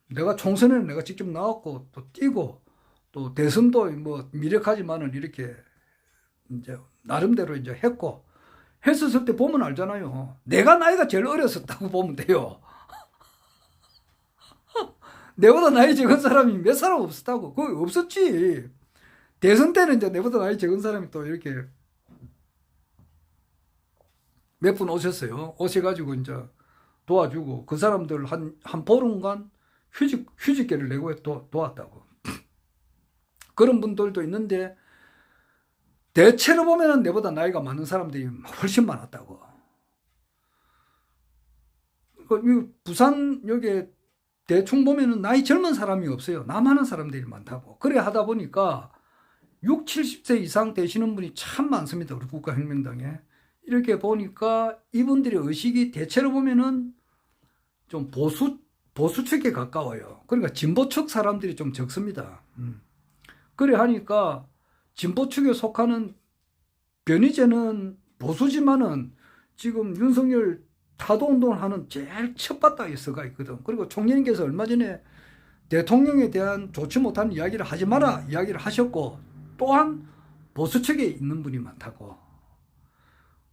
S1: 내가 총선에는 내가 직접 나왔고 또 뛰고 또 대선도 뭐 미력하지만은 이렇게 이제 나름대로 이제 했고 했었을 때 보면 알잖아요. 내가 나이가 제일 어렸었다고 보면 돼요. 내보다 나이 적은 사람이 몇 사람 없었다고. 그거 없었지. 대선 때는 이제 내보다 나이 적은 사람이 또 이렇게 몇 분 오셨어요. 오셔가지고 이제 도와주고 그 사람들 한 보름간 휴직계를 내고 도왔다고. 그런 분들도 있는데 대체로 보면은 내보다 나이가 많은 사람들이 훨씬 많았다고. 부산 여기 대충 보면은 나이 젊은 사람이 없어요. 남하는 사람들이 많다고. 그래 하다 보니까 60, 70세 이상 되시는 분이 참 많습니다. 우리 국가혁명당에. 이렇게 보니까 이분들의 의식이 대체로 보면은 좀 보수 측에 가까워요. 그러니까 진보 측 사람들이 좀 적습니다. 그래 하니까 진보 측에 속하는 변희재는 보수지만은 지금 윤석열 타도운동을 하는 제일 첫바닥에 서가 있거든. 그리고 총리님께서 얼마 전에 대통령에 대한 좋지 못한 이야기를 하지 마라 이야기를 하셨고, 또한 보수 측에 있는 분이 많다고.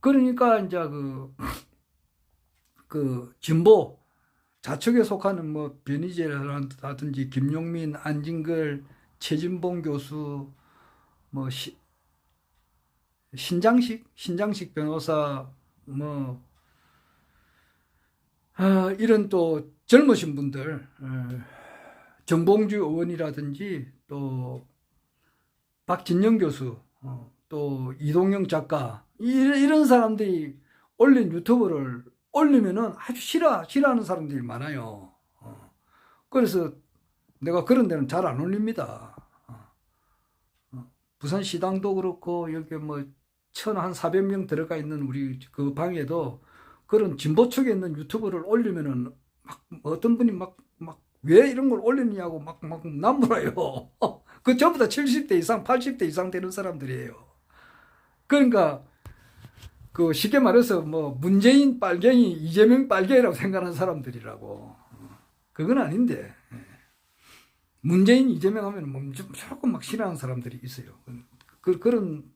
S1: 그러니까 이제 그 진보 좌측에 속하는 뭐 변희재라든지 김용민, 안진걸, 최진봉 교수, 뭐 신장식 변호사, 뭐 이런 또 젊으신 분들, 정봉주 의원이라든지 또 박진영 교수, 또 이동영 작가, 이런 사람들이 올린 유튜브를 올리면은 아주 싫어하는 사람들이 많아요. 그래서 내가 그런 데는 잘 안 올립니다. 부산 시당도 그렇고 여기 뭐 1,400명 들어가 있는 우리 그 방에도 그런 진보 측에 있는 유튜브를 올리면은 막 어떤 분이 막 왜 이런 걸 올리느냐고 막 남물어요. 그 전부 다 70대 이상, 80대 이상 되는 사람들이에요. 그러니까 그 쉽게 말해서 뭐 문재인 빨갱이, 이재명 빨갱이라고 생각하는 사람들이라고. 그건 아닌데. 문재인, 이재명 하면 무조건 막 싫어하는 사람들이 있어요. 그런,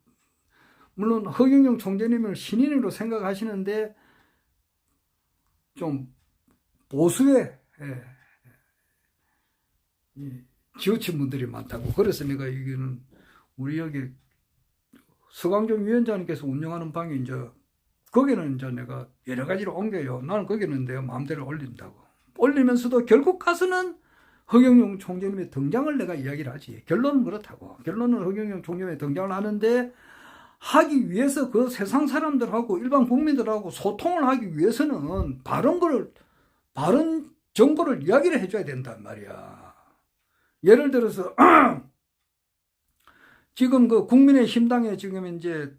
S1: 물론 허경영 총재님을 신인으로 생각하시는데 좀 보수의 지우친 분들이 많다고. 그래서 내가 이거는 우리 여기 서강정 위원장님께서 운영하는 방에 이제 거기는 이제 내가 여러 가지로 옮겨요. 나는 거기는 내가 마음대로 올린다고. 올리면서도 결국 가서는 허경영 총재님의 등장을 내가 이야기를 하지. 결론은 그렇다고. 결론은 허경영 총재님의 등장을 하는데 하기 위해서 그 세상 사람들하고 일반 국민들하고 소통을 하기 위해서는 바른 정보를 이야기를 해줘야 된단 말이야. 예를 들어서 지금 그 국민의힘당에 지금 이제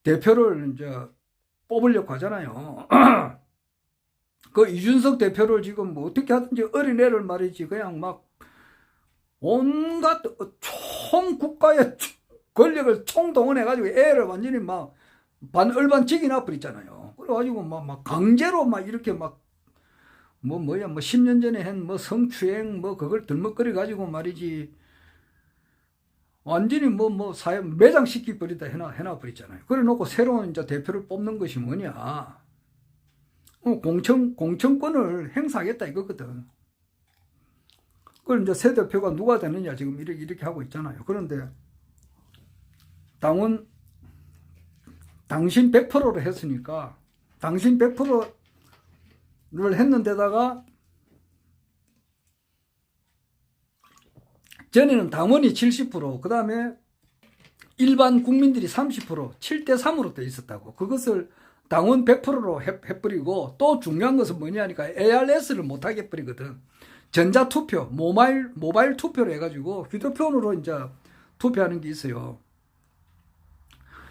S1: 대표를 이제 뽑으려고 하잖아요. 그 이준석 대표를 지금 뭐 어떻게 하든지 어린애를 말이지 그냥 막 온갖 국가의 권력을 총동원해가지고 애를 완전히 막 얼반직이 나버렸잖아요. 그래가지고 막 강제로 막 이렇게 막 뭐 10년 전에 한 뭐 성추행 뭐 그걸 들먹거려가지고 말이지 완전히 사회 매장시키 버리다 해놔버렸잖아요. 그래 놓고 새로운 이제 대표를 뽑는 것이 뭐냐. 공천권을 행사하겠다 이거거든. 그걸 이제 새 대표가 누가 되느냐 지금 이렇게 하고 있잖아요. 그런데 당신 100%로 했으니까 당신 100%를 했는데다가 전에는 당원이 70%, 그 다음에 일반 국민들이 30%, 7대3으로 돼 있었다고. 그것을 당원 100%로 해버리고 또 중요한 것은 뭐냐니까 ARS를 못하게 해버리거든. 전자투표, 모바일 투표를 해가지고 휴대폰으로 이제 투표하는 게 있어요.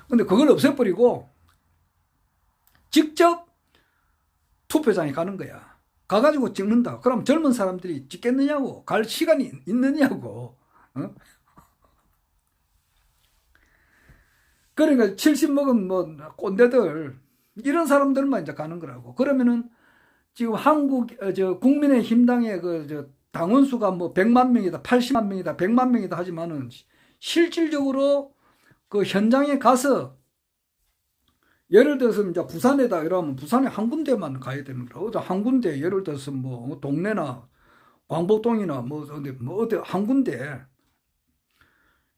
S1: 근데 그걸 없애버리고 직접 투표장에 가는 거야. 가가지고 찍는다. 그럼 젊은 사람들이 찍겠느냐고. 갈 시간이 있느냐고. 어? 그러니까 70 먹은 뭐 꼰대들 이런 사람들만 이제 가는 거라고. 그러면은 지금 국민의힘당의 당원 수가 뭐 100만 명이다, 80만 명이다, 100만 명이다 하지만은 실질적으로 그 현장에 가서 예를 들어서 이제 부산에다 이러면 부산에 한 군데만 가야 되는 거라. 한 군데 예를 들어서 뭐 동네나 광복동이나 어디 한 군데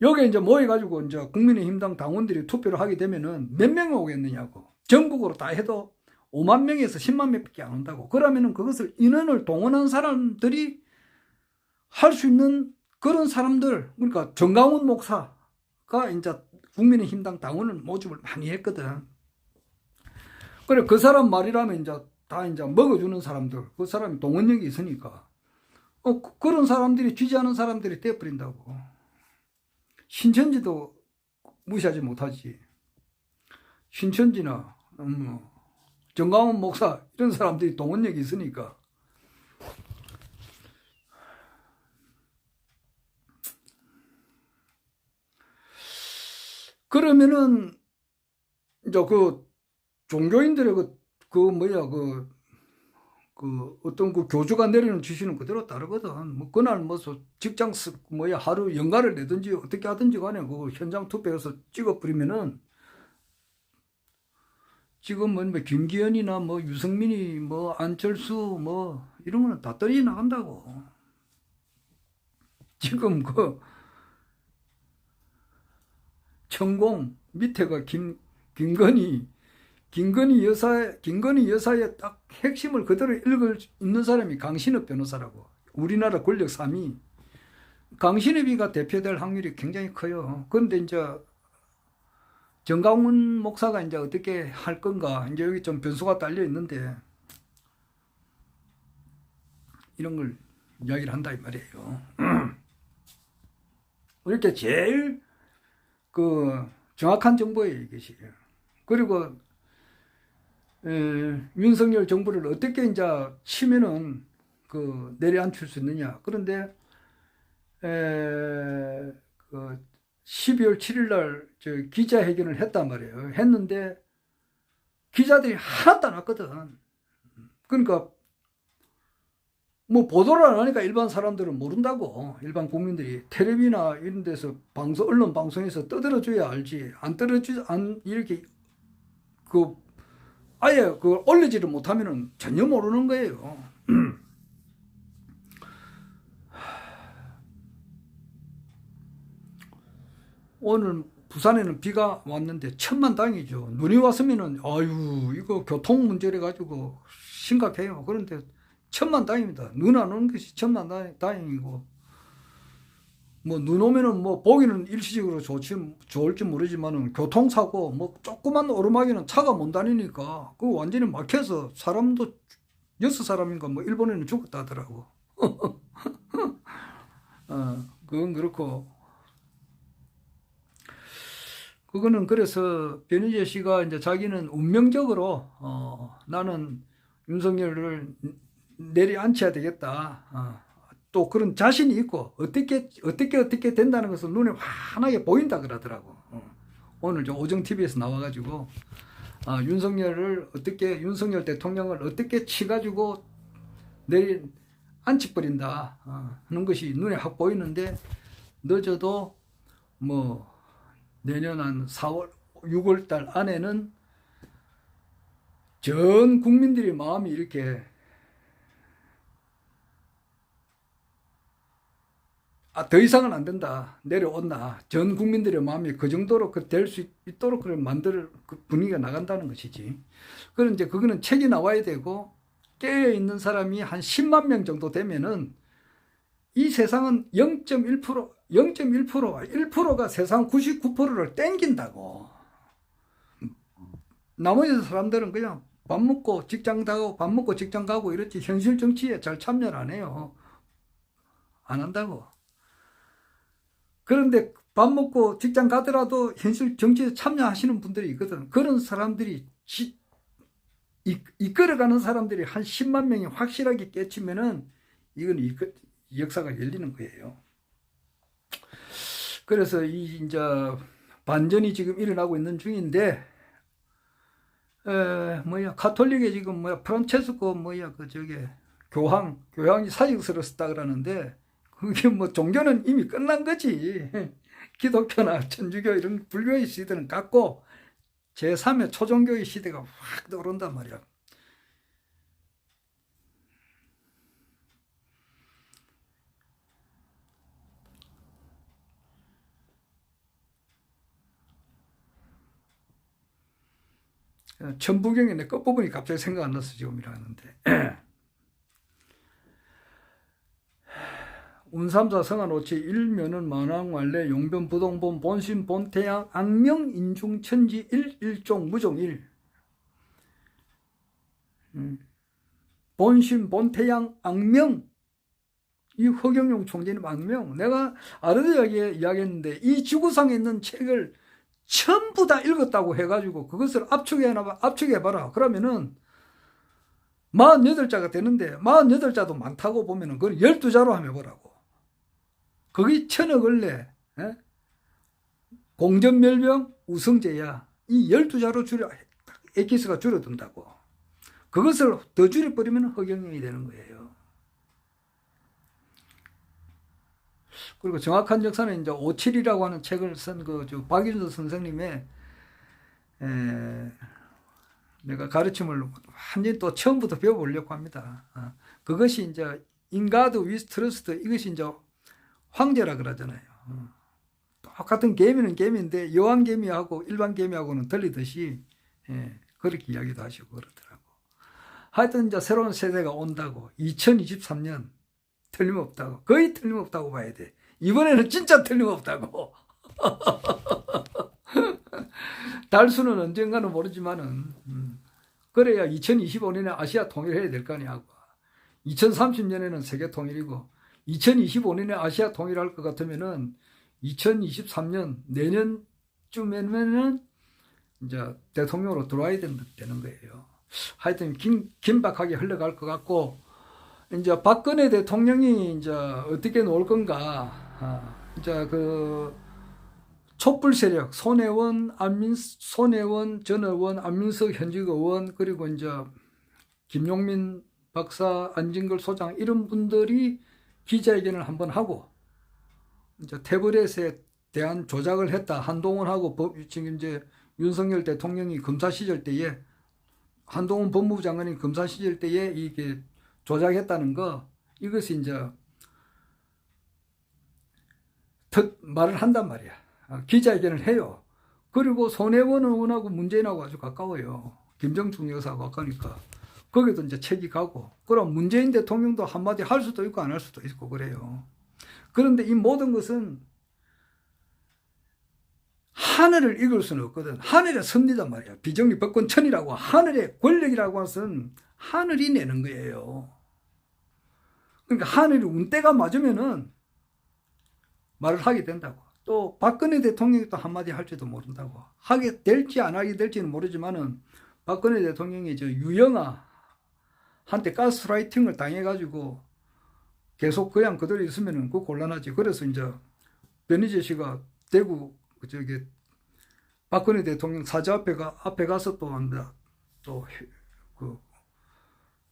S1: 여기 이제 모여가지고 이제 국민의힘당 당원들이 투표를 하게 되면은 몇 명이 오겠느냐고. 전국으로 다 해도 5만 명에서 10만 명밖에 안 온다고. 그러면은 그것을 인원을 동원한 사람들이 할 수 있는 그런 사람들, 그러니까 정강훈 목사가 이제 국민의힘당 당원을 모집을 많이 했거든. 그래, 그 사람 말이라면 이제 다 이제 먹어주는 사람들, 그 사람이 동원력이 있으니까. 그런 사람들이 지지하는 사람들이 떼버린다고. 신천지도 무시하지 못하지. 신천지나, 정강훈 목사, 이런 사람들이 동원력이 있으니까. 그러면은, 이제 종교인들의 어떤 교주가 내리는 지시는 그대로 따르거든. 뭐, 그날 직장 하루 연가를 내든지 어떻게 하든지 간에 현장 투표해서 찍어버리면은 지금 김기현이나 유승민이 안철수 이런 거는 다 떨어져 나간다고. 지금 천공 밑에가 김건희 여사의 딱 핵심을 그대로 읽는 사람이 강신업 변호사라고. 우리나라 권력 3위. 강신업이가 대표될 확률이 굉장히 커요. 그런데 이제 정강훈 목사가 이제 어떻게 할 건가. 이제 여기 좀 변수가 딸려 있는데 이런 걸 이야기를 한다 이 말이에요. 이렇게 제일 정확한 정보예요, 이것이. 그리고 윤석열 정부를 어떻게 이제 치면은 내려앉힐 수 있느냐. 그런데 12월 7일 날 기자회견을 했단 말이에요. 했는데 기자들이 하나도 안 왔거든. 그러니까 뭐 보도를 안 하니까 일반 사람들은 모른다고. 일반 국민들이 텔레비나 이런 데서 언론 방송에서 떠들어줘야 알지. 안 이렇게 그 아예 그 올리지를 못하면은 전혀 모르는 거예요. 오늘 부산에는 비가 왔는데 천만다행이죠. 눈이 왔으면은 아유 이거 교통 문제래 가지고 심각해요. 그런데 천만다행입니다. 눈 안 오는 것이 천만다행이고 뭐 눈 오면은 뭐 보기는 일시적으로 좋을지 모르지만은 교통사고 뭐 조그만 오르막에는 차가 못 다니니까 그 완전히 막혀서 사람도 6사람인가 뭐 일본에는 죽었다 하더라고. 그건 그렇고 그거는 그래서 변희재 씨가 이제 자기는 운명적으로 나는 윤석열을 내려앉혀야 되겠다. 또 그런 자신이 있고 어떻게 된다는 것을 눈에 환하게 보인다 그러더라고. 오늘 저 오정 TV에서 나와가지고 윤석열 대통령을 어떻게 치가지고 앉혀버린다 하는 것이 눈에 확 보이는데 늦어도 뭐 내년 한 4월, 6월 달 안에는 전 국민들의 마음이 이렇게 더 이상은 안 된다. 내려온다. 전 국민들의 마음이 그 정도로 될 수 있도록 그걸 만들 분위기가 나간다는 것이지. 그런 이제 그거는 책이 나와야 되고 깨어있는 사람이 한 10만 명 정도 되면은 이 세상은 1%가 세상 99%를 땡긴다고. 나머지 사람들은 그냥 밥 먹고 직장 가고 이렇지 현실 정치에 잘 참여를 안 해요. 안 한다고. 그런데 밥 먹고 직장 가더라도 현실 정치에 참여하시는 분들이 있거든. 그런 사람들이 이끌어가는 사람들이 한 10만 명이 확실하게 깨치면은 이건 역사가 열리는 거예요. 그래서 이제 반전이 지금 일어나고 있는 중인데 가톨릭에 지금 프란체스코 교황이 사직서를 썼다 그러는데 그게 뭐 종교는 이미 끝난 거지. 기독교나 천주교 이런 불교의 시대는 갔고 제3의 초종교의 시대가 확 떠오른단 말이야. 천부경의 내 끝부분이 갑자기 생각 안 나서 지금 이러는데 운삼사 성한오치 일면은 만왕말래 용변 부동본 본심 본태양 악명 인중천지 일종 무종일 본심 본태양 악명 이 허경영 총재님 악명 내가 아르드하게 이야기했는데 이 지구상에 있는 책을 전부 다 읽었다고 해가지고 그것을 압축해봐라. 그러면은 48자가 되는데 48자도 많다고 보면은 그걸 12자로 하면 해보라고. 거기 천억을내 공전멸병 우성제야 이 12자로 엑기스가 줄어든다고. 그것을 더 줄여버리면 허경영이 되는 거예요. 그리고 정확한 역사는 이제 57이라고 하는 책을 쓴 박윤서 선생님의 내가 가르침을 완전히 또 처음부터 배워보려고 합니다. 그것이 이제 인가드 위스 트러스트 이것이 이제 황제라 그러잖아요. 똑같은 개미는 개미인데 여왕 개미하고 일반 개미하고는 틀리듯이 그렇게 이야기도 하시고 그러더라고. 하여튼 이제 새로운 세대가 온다고 2023년 틀림없다고 거의 틀림없다고 봐야 돼. 이번에는 진짜 틀림없다고. 달수는 언젠가는 모르지만은 그래야 2025년에 아시아 통일해야 될 거 아니야. 2030년에는 세계 통일이고 2025년에 아시아 통일할 것 같으면은 2023년 내년쯤에는 이제 대통령으로 들어와야 되는 거예요. 하여튼 긴박하게 흘러갈 것 같고 이제 박근혜 대통령이 이제 어떻게 놓을 건가. 이제 그 촛불 세력 손혜원 전 의원, 안민석 현직 의원 그리고 이제 김용민 박사, 안진걸 소장 이런 분들이 기자회견을 한번 하고 이제 태블릿에 대한 조작을 했다. 한동훈하고 지금 이제 윤석열 대통령이 검사 시절 때에 한동훈 법무부 장관이 검사 시절 때에 이게 조작했다는 거 이것이 이제 말을 한단 말이야. 기자회견을 해요. 그리고 손혜원 의원하고 문재인하고 아주 가까워요. 김정중 여사하고 가까우니까 거기도 이제 책이 가고 그럼 문재인 대통령도 한마디 할 수도 있고 안 할 수도 있고 그래요. 그런데 이 모든 것은 하늘을 이길 수는 없거든. 하늘의 섭리단 말이야. 비정리 법권천이라고 하늘의 권력이라고 해서는 하늘이 내는 거예요. 그러니까 하늘이 운때가 맞으면은 말을 하게 된다고. 또 박근혜 대통령이 또 한마디 할지도 모른다고. 하게 될지 안 하게 될지는 모르지만은 박근혜 대통령이 저 유영아 한테 가스라이팅을 당해가지고 계속 그냥 그대로 있으면은 그 곤란하지. 그래서 이제 변희재 씨가 대구 저기 박근혜 대통령 사저 앞에 가서 또 그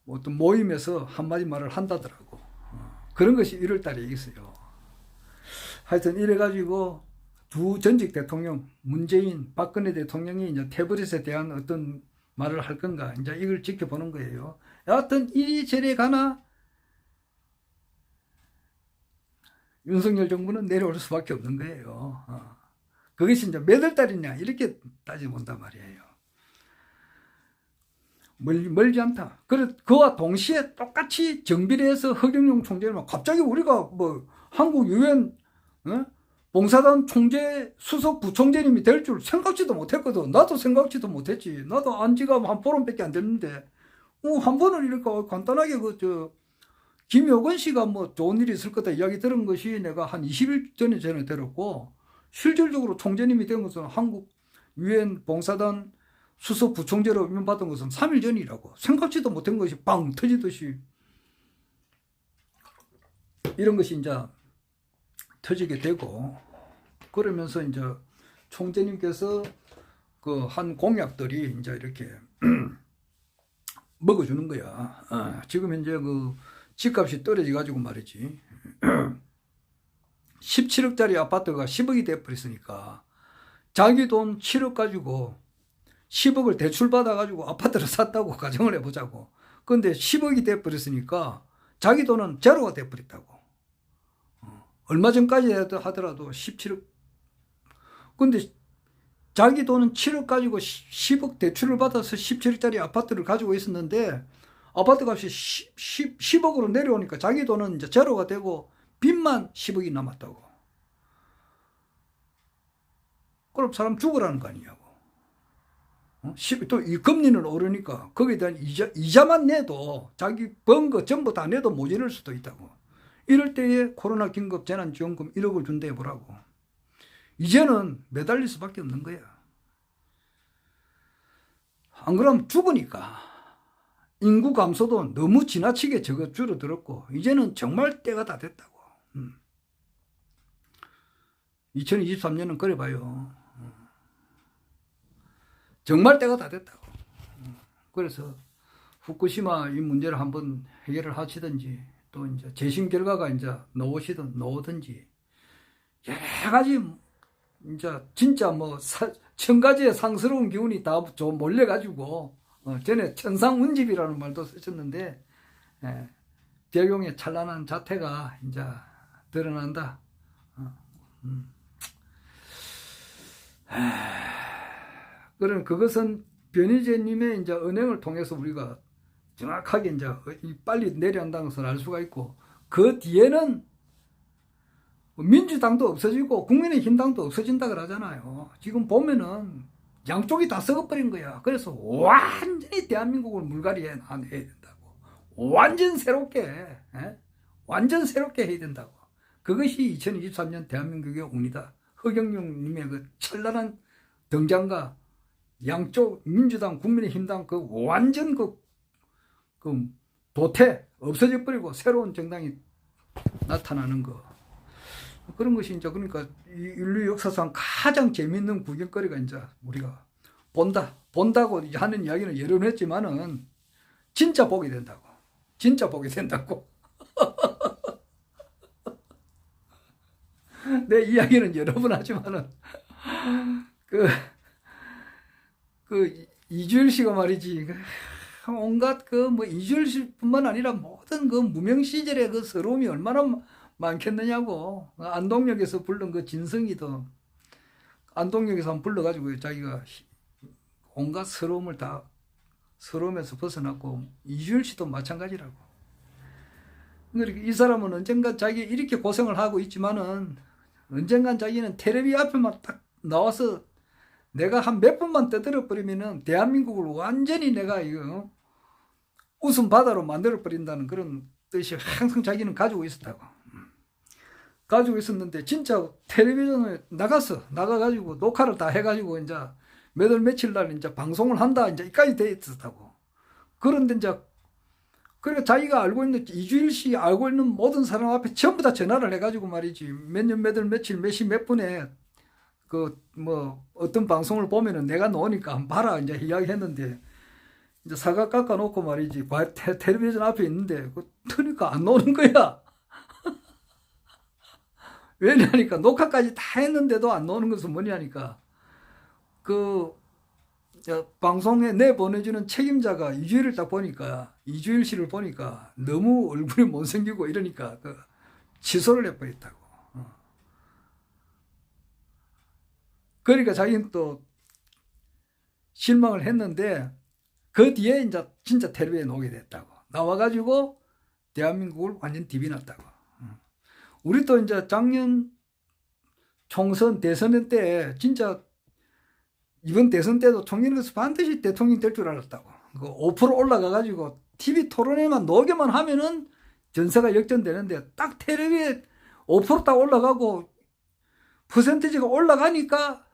S1: 어떤 모임에서 한마디 말을 한다더라고. 그런 것이 1월 달에 있어요. 하여튼 이래가지고 두 전직 대통령 문재인, 박근혜 대통령이 이제 태블릿에 대한 어떤 말을 할 건가 이제 이걸 지켜보는 거예요. 여하튼 이리저리 가나 윤석열 정부는 내려올 수밖에 없는 거예요. 그것이 이제 몇 월 달이냐 이렇게 따져본단 말이에요. 멀지 않다. 그와 동시에 똑같이 정비를 해서 허경영 총재를 갑자기 우리가 뭐 한국 유엔 봉사단 총재 수석 부총재님이 될 줄 생각지도 못했거든. 나도 생각지도 못했지. 나도 안지가 한 보름밖에 안 됐는데 한 번은 이렇게 간단하게 김효건 씨가 뭐 좋은 일이 있을 거다 이야기 들은 것이 내가 한 20일 전에 들었고 실질적으로 총재님이 된 것은 한국 유엔 봉사단 수석 부총재로 임명받은 것은 3일 전이라고. 생각지도 못한 것이 빵 터지듯이 이런 것이 이제 터지게 되고 그러면서 이제 총재님께서 그 한 공약들이 이제 이렇게 먹어주는 거야. 지금 현재 그 집값이 떨어져 가지고 말이지 17억짜리 아파트가 10억이 돼버렸으니까 자기 돈 7억 가지고 10억을 대출 받아가지고 아파트를 샀다고 가정을 해보자고. 그런데 10억이 돼버렸으니까 자기 돈은 제로가 돼버렸다고. 얼마 전까지 하더라도 17억. 근데 자기 돈은 7억 가지고 10억 대출을 받아서 17억짜리 아파트를 가지고 있었는데 아파트 값이 10억으로 내려오니까 자기 돈은 이제 제로가 되고 빚만 10억이 남았다고. 그럼 사람 죽으라는 거 아니냐고. 또 이 금리는 오르니까 거기에 대한 이자만 내도 자기 번 거 전부 다 내도 모자랄 수도 있다고. 이럴 때에 코로나 긴급 재난지원금 1억을 준대 해보라고. 이제는 매달릴 수밖에 없는 거야. 안 그러면 죽으니까. 인구 감소도 너무 지나치게 줄어들었고 이제는 정말 때가 다 됐다고. 2023년은 그래 봐요. 정말 때가 다 됐다고. 그래서 후쿠시마 이 문제를 한번 해결을 하시든지 또 이제 재심 결과가 이제 나오든지 여러 가지 이제 진짜 뭐 1000가지의 상스러운 기운이 다 좀 몰려가지고 전에 천상운집이라는 말도 쓰셨는데 벽용의 찬란한 자태가 이제 드러난다. 그럼 그것은 변희재님의 이제 은행을 통해서 우리가 정확하게 이제 빨리 내려온다는 것을 알 수가 있고 그 뒤에는 민주당도 없어지고 국민의힘당도 없어진다 그러잖아요. 지금 보면은 양쪽이 다 썩어버린 거야. 그래서 완전히 대한민국을 물갈이해 해야 된다고. 완전 새롭게 해야 된다고. 그것이 2023년 대한민국의 운이다. 허경영님의 그 찬란한 등장과 양쪽 민주당, 국민의힘당 그 완전 그 도태 없어져 버리고 새로운 정당이 나타나는 거. 그런 것이 이제 그러니까 인류 역사상 가장 재미있는 구경거리가 이제 우리가 본다고 하는 이야기는 여러 번 했지만은 진짜 보게 된다고. 진짜 보게 된다고. 내 이야기는 여러 번 하지만은 그, 이주일 씨가 말이지 온갖 뭐 이주일 씨뿐만 아니라 모든 그 무명 시절의 그 서러움이 얼마나 많겠느냐고. 안동역에서 부른 그 진성이도 안동역에서 한번 불러가지고 자기가 온갖 서러움을 다 서러움에서 벗어났고 이주일 씨도 마찬가지라고. 그러니까 이 사람은 언젠가 자기 이렇게 고생을 하고 있지만은 언젠간 자기는 텔레비 앞에만 딱 나와서 내가 한 몇 번만 떠들어 버리면은 대한민국을 완전히 내가 이거 웃음 바다로 만들어 버린다는 그런 뜻이 항상 자기는 가지고 있었다고. 가지고 있었는데 진짜 텔레비전에 나가가지고 녹화를 다 해가지고 이제 몇 월 며칠 날 이제 방송을 한다 이제 이까지 돼 있었다고. 그런데 이제 그러니까 자기가 알고 있는 이주일 씨 알고 있는 모든 사람 앞에 전부 다 전화를 해가지고 말이지 몇 년 몇 월 며칠 몇 시 몇 분에 그 뭐 어떤 방송을 보면은 내가 나오니까 한번 봐라 이제 이야기했는데 이제 사과 깎아 놓고 말이지 텔레비전 앞에 있는데 그 트니까 안 나오는 거야. 왜냐니까 녹화까지 다 했는데도 안 나오는 것은 뭐냐니까 그 방송에 내보내주는 책임자가 이주일을 딱 보니까 이주일 씨를 보니까 너무 얼굴이 못생기고 이러니까 그 취소를 해버렸다고. 그러니까 자기는 또 실망을 했는데 그 뒤에 이제 진짜 텔레비에 나오게 됐다고. 나와가지고 대한민국을 완전 디비났다고. 우리 또 이제 작년 총선 대선 때 진짜 이번 대선 때도 총리로서 반드시 대통령 될 줄 알았다고. 그 5% 올라가가지고 TV 토론회만 나오게만 하면은 전세가 역전되는데 딱 텔레비에 5%딱 올라가고 퍼센티지가 올라가니까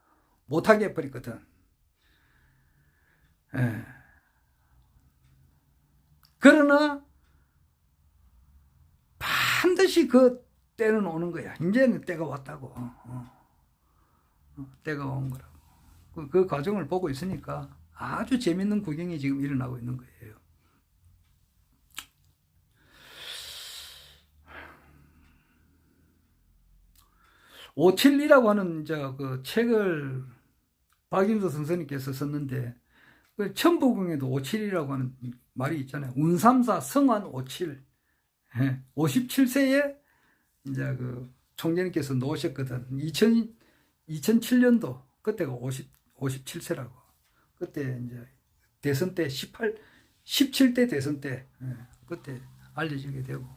S1: 못하게 해버렸거든. 예. 그러나 반드시 그 때는 오는 거야. 이제는 때가 왔다고. 때가 온 거라고. 그 과정을 보고 있으니까 아주 재밌는 구경이 지금 일어나고 있는 거예요. 오칠이라고 하는 그 책을 박인도 선생님께서 썼는데 그 천부경에도 오칠이라고 하는 말이 있잖아요. 운삼사 성환 오칠. 57세에 이제 그 총재님께서 놓으셨거든. 2007년도 그때가 57세라고. 그때 이제 대선 때 17대 대선 때 그때 알려지게 되고.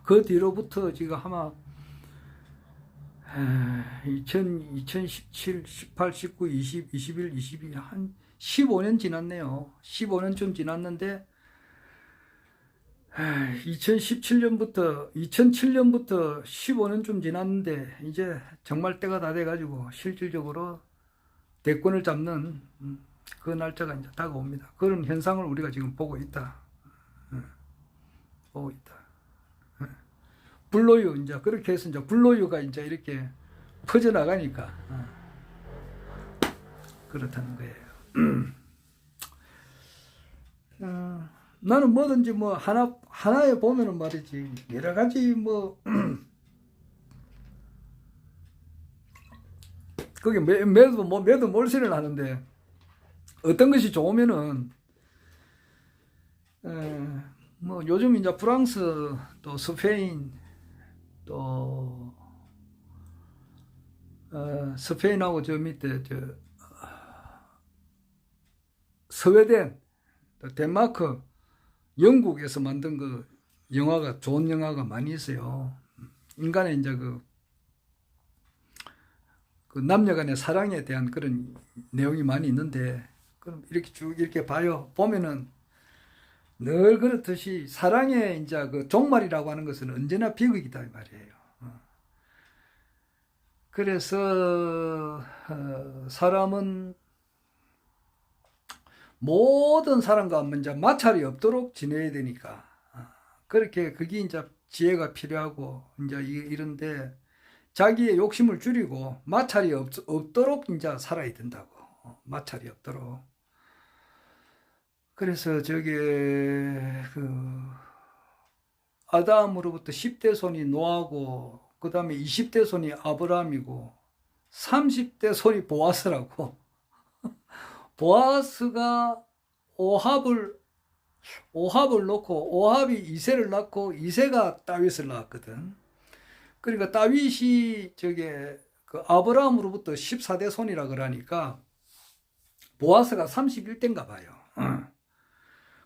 S1: 그 뒤로부터 지금 아마 2017, 18, 19, 20, 21, 22 한 15년 지났네요. 15년쯤 지났는데 2007년부터 15년쯤 지났는데 이제 정말 때가 다 돼가지고 실질적으로 대권을 잡는 그 날짜가 이제 다가옵니다. 그런 현상을 우리가 지금 보고 있다. 보고 있다. 불로유 이제 그렇게 해서 이제 불로유가 이제 이렇게 퍼져나가니까 그렇다는 거예요. 나는 뭐든지 뭐 하나에 보면은 말이지 여러 가지 뭐 그게 매도 몰신을 하는데 어떤 것이 좋으면은 뭐 요즘 이제 프랑스 또 스페인 또 스페인하고 저 밑에 스웨덴 또 덴마크 영국에서 만든 그 영화가 좋은 영화가 많이 있어요. 인간의 이제 그 남녀간의 사랑에 대한 그런 내용이 많이 있는데 그럼 이렇게 쭉 이렇게 봐요. 보면은 늘 그렇듯이 사랑의 이제 그 종말이라고 하는 것은 언제나 비극이다 이 말이에요. 그래서 사람은 모든 사람과 먼저 마찰이 없도록 지내야 되니까 그렇게 그게 이제 지혜가 필요하고 이제 이런데 자기의 욕심을 줄이고 마찰이 없도록 이제 살아야 된다고. 마찰이 없도록. 그래서 저게 아담으로부터 10대 손이 노아고, 그 다음에 20대 손이 아브라함이고, 30대 손이 보아스라고. 보아스가 오합을 놓고, 오합이 이새를 낳고, 이새가 다윗을 낳았거든. 그러니까 다윗이 아브라함으로부터 14대 손이라 그러니까, 보아스가 31대인가 봐요.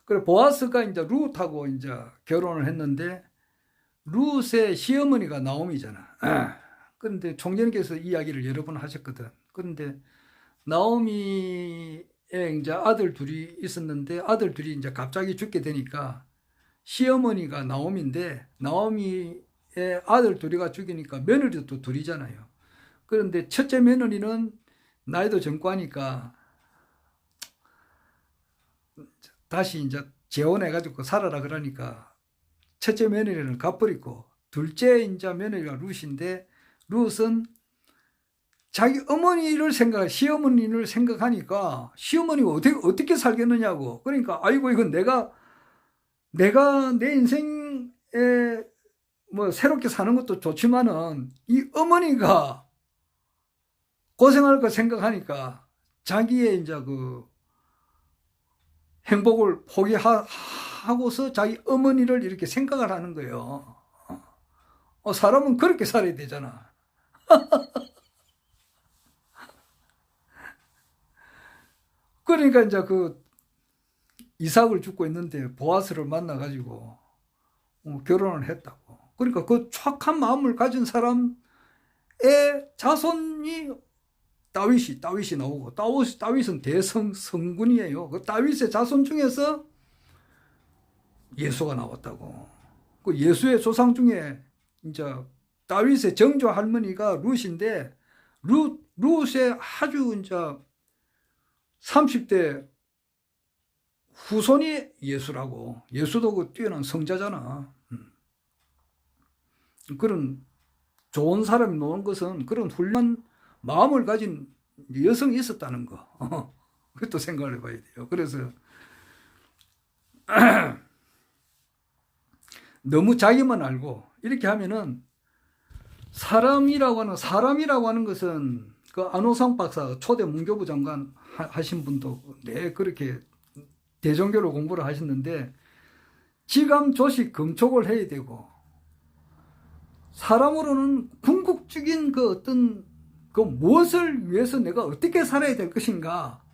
S1: 그래, 보아스가 이제 룻하고 이제 결혼을 했는데, 룻의 시어머니가 나오미잖아. 그런데 총재님께서 이야기를 여러 번 하셨거든. 그런데 나오미의 이제 아들 둘이 있었는데, 아들 둘이 이제 갑자기 죽게 되니까, 시어머니가 나오미인데, 나오미의 아들 둘이가 죽이니까 며느리도 또 둘이잖아요. 그런데 첫째 며느리는 나이도 젊고 하니까, 다시 이제 재혼해가지고 살아라 그러니까, 첫째 며느리는 갚버리고, 둘째 이제 며느리가 룻인데, 룻은 자기 시어머니를 생각하니까, 시어머니가 어떻게 살겠느냐고. 그러니까, 아이고, 이건 내가 내 인생에 뭐 새롭게 사는 것도 좋지만은, 이 어머니가 고생할 거 생각하니까, 자기의 이제 행복을 포기하고서 자기 어머니를 이렇게 생각을 하는 거예요. 사람은 그렇게 살아야 되잖아. 그러니까 이제 이삭을 죽고 있는데 보아스를 만나가지고 결혼을 했다고. 그러니까 그 착한 마음을 가진 사람의 자손이 다윗이 나오고, 다윗은 성군이에요. 그 다윗의 자손 중에서 예수가 나왔다고. 그 예수의 조상 중에 이제 다윗의 정조 할머니가 룻인데, 룻의 아주 이제 30대 후손이 예수라고. 예수도 그 뛰어난 성자잖아. 그런 좋은 사람이 노는 것은 그런 훌륭한 마음을 가진 여성이 있었다는 거. 그것도 생각을 해봐야 돼요. 그래서 너무 자기만 알고 이렇게 하면은, 사람이라고 하는 것은 그 안호상 박사, 초대 문교부 장관 하신 분도 그렇게 대종교로 공부를 하셨는데, 지감, 조식, 금촉을 해야 되고, 사람으로는 궁극적인 무엇을 위해서 내가 어떻게 살아야 될 것인가,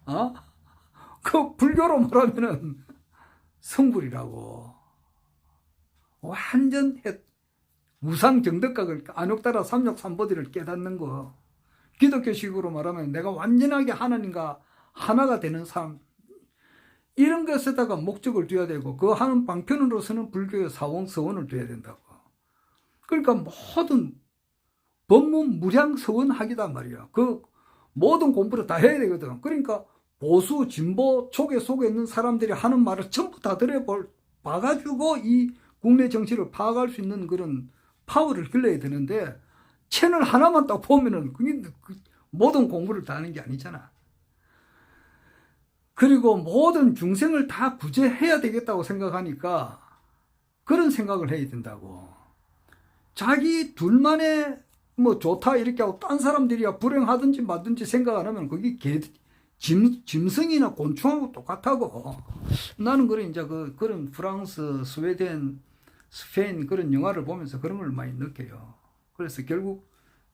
S1: 불교로 말하면은 성불이라고. 완전 우상정덕각을, 안욕따라 삼욕삼보디를 깨닫는 거. 기독교식으로 말하면 내가 완전하게 하나님과 하나가 되는 삶, 이런 것에다가 목적을 둬야 되고, 그 하는 방편으로서는 불교의 사원서원을 둬야 된다고. 그러니까 모든 법문 무량 서원학이단 말이야. 그 모든 공부를 다 해야 되거든. 그러니까 보수 진보 초계 속에 있는 사람들이 하는 말을 전부 다 봐가지고 이 국내 정치를 파악할 수 있는 그런 파워를 길러야 되는데, 채널 하나만 딱 보면은 모든 공부를 다 하는 게 아니잖아. 그리고 모든 중생을 다 구제해야 되겠다고 생각하니까 그런 생각을 해야 된다고. 자기 둘만의 뭐 좋다 이렇게 하고 딴 사람들이야 불행하든지 말든지 생각 안 하면 그게 짐승이나 곤충하고 똑같다고. 나는 이제 그런 프랑스, 스웨덴, 스페인 그런 영화를 보면서 그런 걸 많이 느껴요. 그래서 결국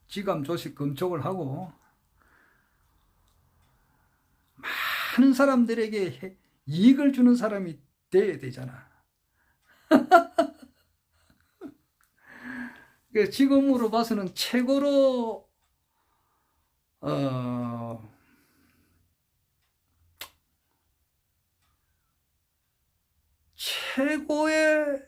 S1: 지감, 조식, 금촉을 하고 많은 사람들에게 이익을 주는 사람이 돼야 되잖아. 지금으로 봐서는 최고로 최고의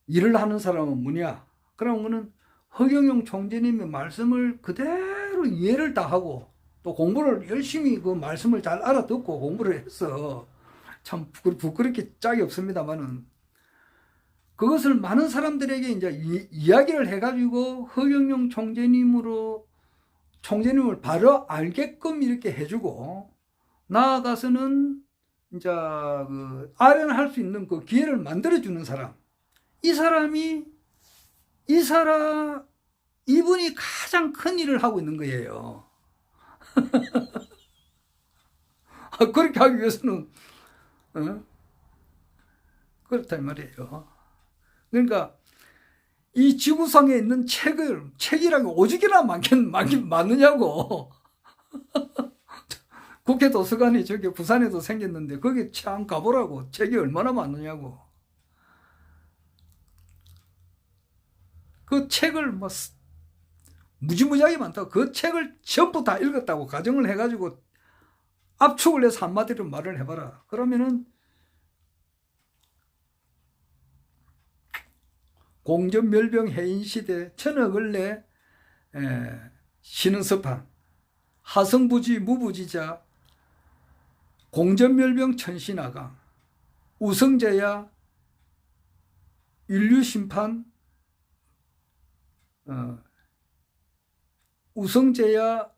S1: 일을 하는 사람은 뭐냐? 그러면은 허경영 총재님의 말씀을 그대로 이해를 다 하고, 또 공부를 열심히 그 말씀을 잘 알아듣고 공부를 해서, 참 부끄럽게 짝이 없습니다만은, 그것을 많은 사람들에게 이제 이야기를 해가지고 허경영 총재님을 바로 알게끔 이렇게 해주고, 나아가서는 이제 그 아련할 수 있는 그 기회를 만들어주는 사람. 이분이 가장 큰 일을 하고 있는 거예요. 그렇게 하기 위해서는, 그렇단 말이에요. 그러니까, 이 지구상에 있는 책이라는 게 오죽이나 많느냐고. 국회 도서관이 저기 부산에도 생겼는데, 거기 참 가보라고. 책이 얼마나 많느냐고. 그 책을 뭐, 무지무지하게 많다고. 그 책을 전부 다 읽었다고 가정을 해가지고, 압축을 해서 한마디로 말을 해봐라. 그러면은, 공전멸병 해인시대 천하걸레 신흥서판 하성부지 무부지자 공전멸병 천신하강 우성제야 인류심판 우성제야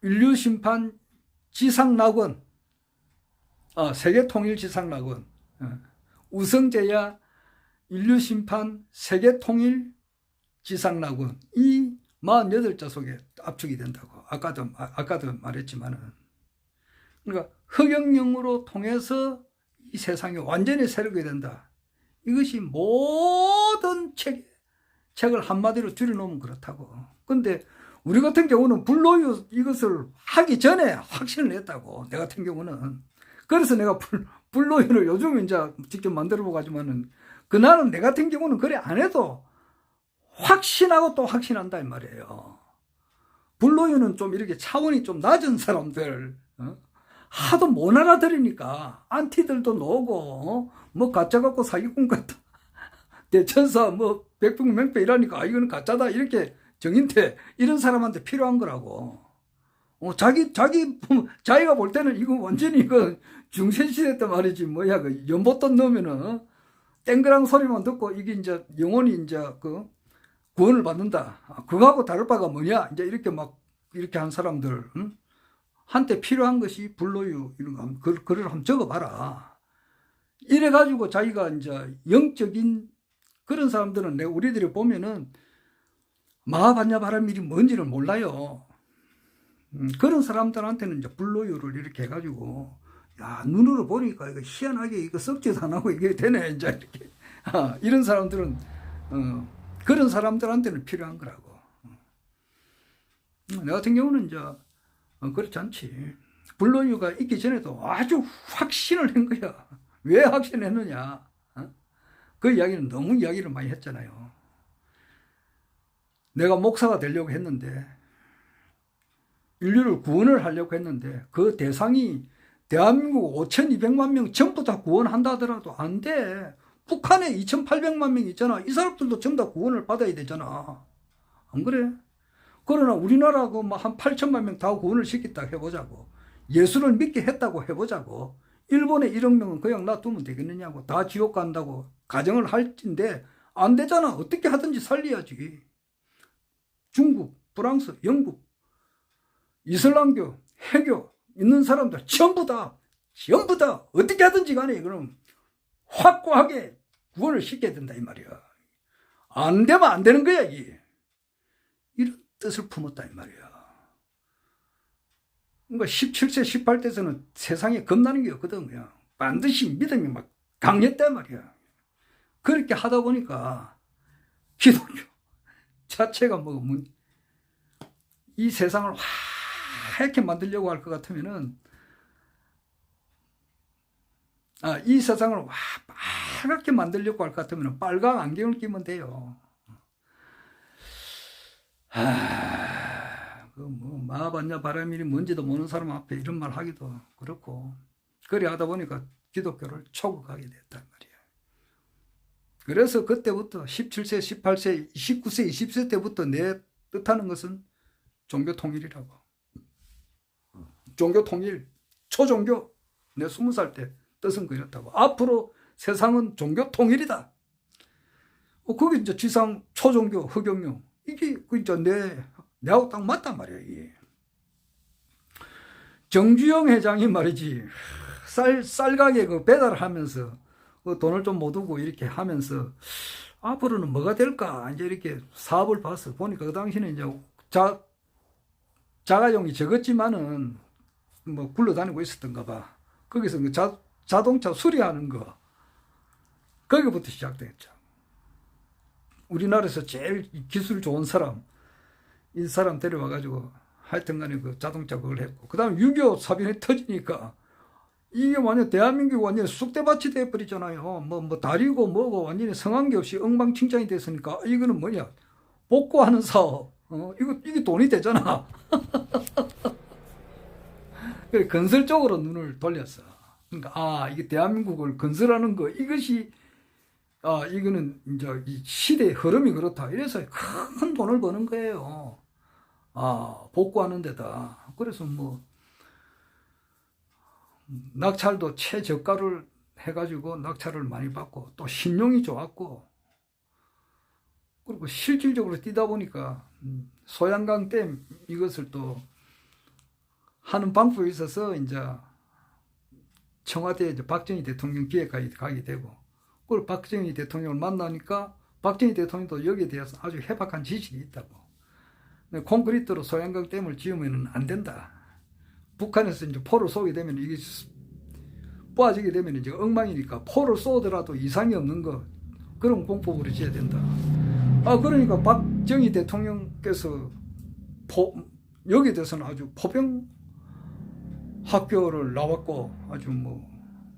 S1: 인류심판 지상낙원 세계통일지상낙원 우성제야 인류심판 세계통일 지상낙원 이 48자 속에 압축이 된다고 아까도 말했지만은 그러니까 흑영령으로 통해서 이 세상이 완전히 새롭게 된다. 이것이 모든 책을 한마디로 줄여놓으면 그렇다고. 근데 우리 같은 경우는 불로유 이것을 하기 전에 확신을 했다고. 내 같은 경우는. 그래서 내가 불로유를 요즘 이제 직접 만들어 보고 하지만은 그날은 내 같은 경우는 그래 안 해도 확신하고 또 확신한다 이 말이에요. 불로유는 좀 이렇게 차원이 좀 낮은 사람들 하도 못 알아들으니까 안티들도 나오고 뭐 가짜 갖고 사기꾼 같다 대천사 뭐 백풍명패 이라니까 이거는 가짜다 이렇게 정인태 이런 사람한테 필요한 거라고. 자기가 볼 때는 이거 완전히 이거 중세시대 때 말이지 뭐야 그 연못돈 넣으면은 땡그랑 소리만 듣고 이게 이제 영원히 이제 그 구원을 받는다. 그거하고 다를 바가 뭐냐 이제 이렇게 막 이렇게 한 사람들 한테 필요한 것이 불로유 이런 거 글을 한번 적어봐라. 이래 가지고 자기가 이제 영적인 그런 사람들은 우리들이 보면은 마하반야바라밀이 뭔지를 몰라요. 그런 사람들한테는 이제 불로유를 이렇게 해가지고, 야, 눈으로 보니까 이거 희한하게 이거 썩지도 안 하고 이게 되네, 이제 이렇게. 이런 사람들은, 그런 사람들한테는 필요한 거라고. 내 같은 경우는 이제, 그렇지 않지. 불로유가 있기 전에도 아주 확신을 한 거야. 왜 확신했느냐. 그 이야기는 너무 이야기를 많이 했잖아요. 내가 목사가 되려고 했는데, 인류를 구원을 하려고 했는데 그 대상이 대한민국 5,200만 명 전부 다 구원한다 하더라도 안 돼. 북한에 2,800만 명 있잖아. 이 사람들도 전부 다 구원을 받아야 되잖아. 안 그래? 그러나 우리나라 그 뭐 한 8천만 명 다 구원을 시켰다 해보자고. 예수를 믿게 했다고 해보자고. 일본의 1억 명은 그냥 놔두면 되겠느냐고. 다 지옥 간다고 가정을 할진데 안 되잖아. 어떻게 하든지 살려야지. 중국, 프랑스, 영국 이슬람교, 해교 있는 사람들 전부 다 어떻게 하든지 간에 그럼 확고하게 구원을 시켜야 된다 이 말이야. 안 되면 안 되는 거야 이게. 이런 뜻을 품었다 이 말이야. 그러니까 17세 18세에서는 세상에 겁나는 게 없거든. 그냥 반드시 믿음이 막 강했단 말이야. 그렇게 하다 보니까 기독교 자체가 뭐 이 세상을 하얗게 만들려고 할 것 같으면은, 이 세상을 빨갛게 만들려고 할 것 같으면 빨간 안경을 끼면 돼요. 마하반야 바라밀이 뭔지도 모르는 사람 앞에 이런 말 하기도 그렇고, 그래 하다 보니까 기독교를 초국하게 됐단 말이에요. 그래서 그때부터 17세, 18세, 19세, 20세 때부터 내 뜻하는 것은 종교 통일이라고. 종교 통일, 초종교. 내 20살 때 뜻은 그랬다고. 앞으로 세상은 종교 통일이다. 그게 이제 지상 초종교, 흑영령. 이게 이제 내하고 딱 맞단 말이야, 이게. 정주영 회장이 말이지, 쌀가게 그 배달하면서 그 돈을 좀 못 오고 이렇게 하면서 앞으로는 뭐가 될까 이제 이렇게 사업을 봤어. 보니까 그 당시는 이제 자가용이 적었지만은 뭐 굴러다니고 있었던가 봐. 거기서 그 자동차 수리하는 거, 거기부터 시작됐죠. 우리나라에서 제일 기술 좋은 사람, 이 사람 데려와가지고 하여튼 간에 그 자동차 그걸 했고, 그 다음에 6.25 사변이 터지니까 이게 완전 대한민국 완전히 쑥대밭이 돼버리잖아요. 뭐 다리고 뭐고 완전히 성한 게 없이 엉망진창이 됐으니까 이거는 뭐냐, 복구하는 사업. 이게 돈이 되잖아. 그래, 건설 쪽으로 눈을 돌렸어. 그러니까 이게 대한민국을 건설하는 거, 이것이 이거는 이제 이 시대의 흐름이 그렇다. 이래서 큰 돈을 버는 거예요. 복구하는 데다. 그래서 뭐 낙찰도 최저가를 해가지고 낙찰을 많이 받고, 또 신용이 좋았고, 그리고 실질적으로 뛰다 보니까 소양강 댐 이것을 또 하는 방법이 있어서 이제 청와대에 이제 박정희 대통령 기획하게 가게 되고, 그걸 박정희 대통령을 만나니까 박정희 대통령도 여기에 대해서 아주 해박한 지식이 있다고. 콘크리트로 소양강 댐을 지으면 안 된다. 북한에서 이제 포를 쏘게 되면 이게 빠지게 되면 이제 엉망이니까 포를 쏘더라도 이상이 없는 거, 그런 공법으로 지어야 된다. 그러니까 박정희 대통령께서 여기에 대해서는 아주 포병 학교를 나왔고, 아주 뭐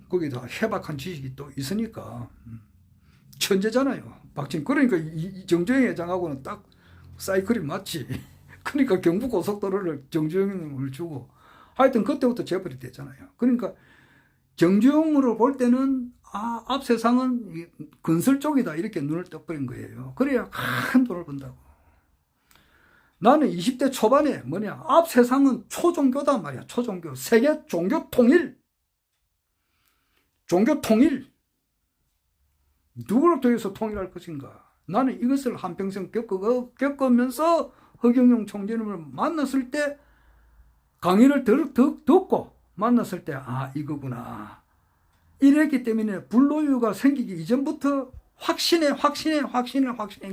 S1: 거기다 해박한 지식이 또 있으니까 천재잖아요, 박정희. 그러니까 이 정주영 회장하고는 딱 사이클이 맞지. 그러니까 경부고속도로를 정주영을 주고, 하여튼 그때부터 재벌이 됐잖아요. 그러니까 정주영으로 볼 때는 앞 세상은 건설 쪽이다 이렇게 눈을 떠버린 거예요. 그래야 큰 돈을 번다고. 나는 20대 초반에 뭐냐, 앞 세상은 초종교다 말이야. 초종교. 세계 종교 통일. 종교 통일. 누구를 통해서 통일할 것인가. 나는 이것을 한평생 겪으면서 허경영 총재님을 만났을 때, 강의를 듣고 만났을 때 이거구나. 이랬기 때문에 불로유가 생기기 이전부터 확신인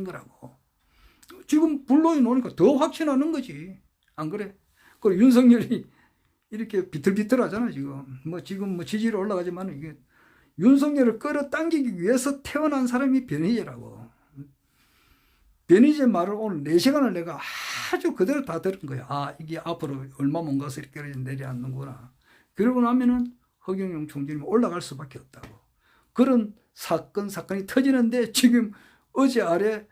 S1: 거라고. 지금 불로유 노니까 더 확신하는 거지. 안 그래? 그리고 윤석열이 이렇게 비틀비틀하잖아, 지금. 지금 지지율 올라가지만 이게 윤석열을 끌어당기기 위해서 태어난 사람이 변희재라고. 변희재 말을 오늘 4시간을 내가 아주 그대로 다 들은 거야. 이게 앞으로 얼마 못 가서 이렇게 내려앉는구나. 그러고 나면은 허경영 총재님이 올라갈 수밖에 없다고. 그런 사건이 터지는데, 지금 어제 아래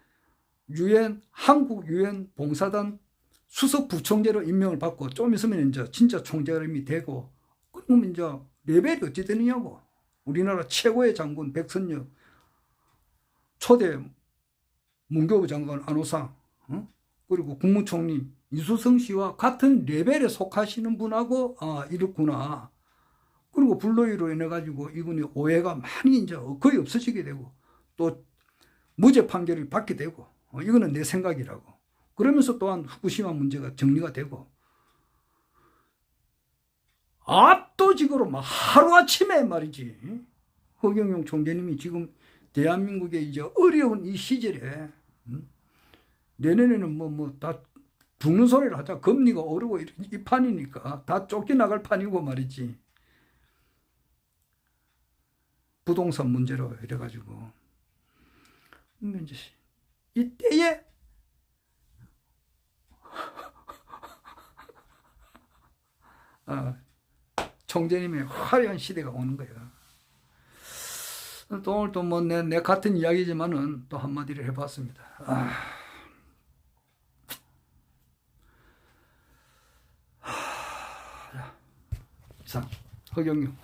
S1: 한국 유엔 봉사단 수석 부총재로 임명을 받고, 좀 있으면 이제 진짜 총재님이 되고, 그러면 이제 레벨이 어찌 되느냐고. 우리나라 최고의 장군 백선엽, 초대 문교부 장관 안호상, 그리고 국무총리 이수성 씨와 같은 레벨에 속하시는 분하고 이렇구나. 그리고 불로이로 인해 가지고 이분이 오해가 많이 이제 거의 없어지게 되고, 또 무죄 판결을 받게 되고, 이거는 내 생각이라고. 그러면서 또한 후쿠시마 문제가 정리가 되고, 압도적으로 막 하루아침에 말이지, 허경영 총재님이 지금 대한민국의 이제 어려운 이 시절에, 내년에는 다 죽는 소리를 하자. 금리가 오르고 이 판이니까 다 쫓겨나갈 판이고 말이지. 부동산 문제로 이래가지고. 근데 이제 이때에 총재님의 화려한 시대가 오는 거야. 또 오늘 또 내 같은 이야기지만은 또 한마디를 해봤습니다. 자, 허경영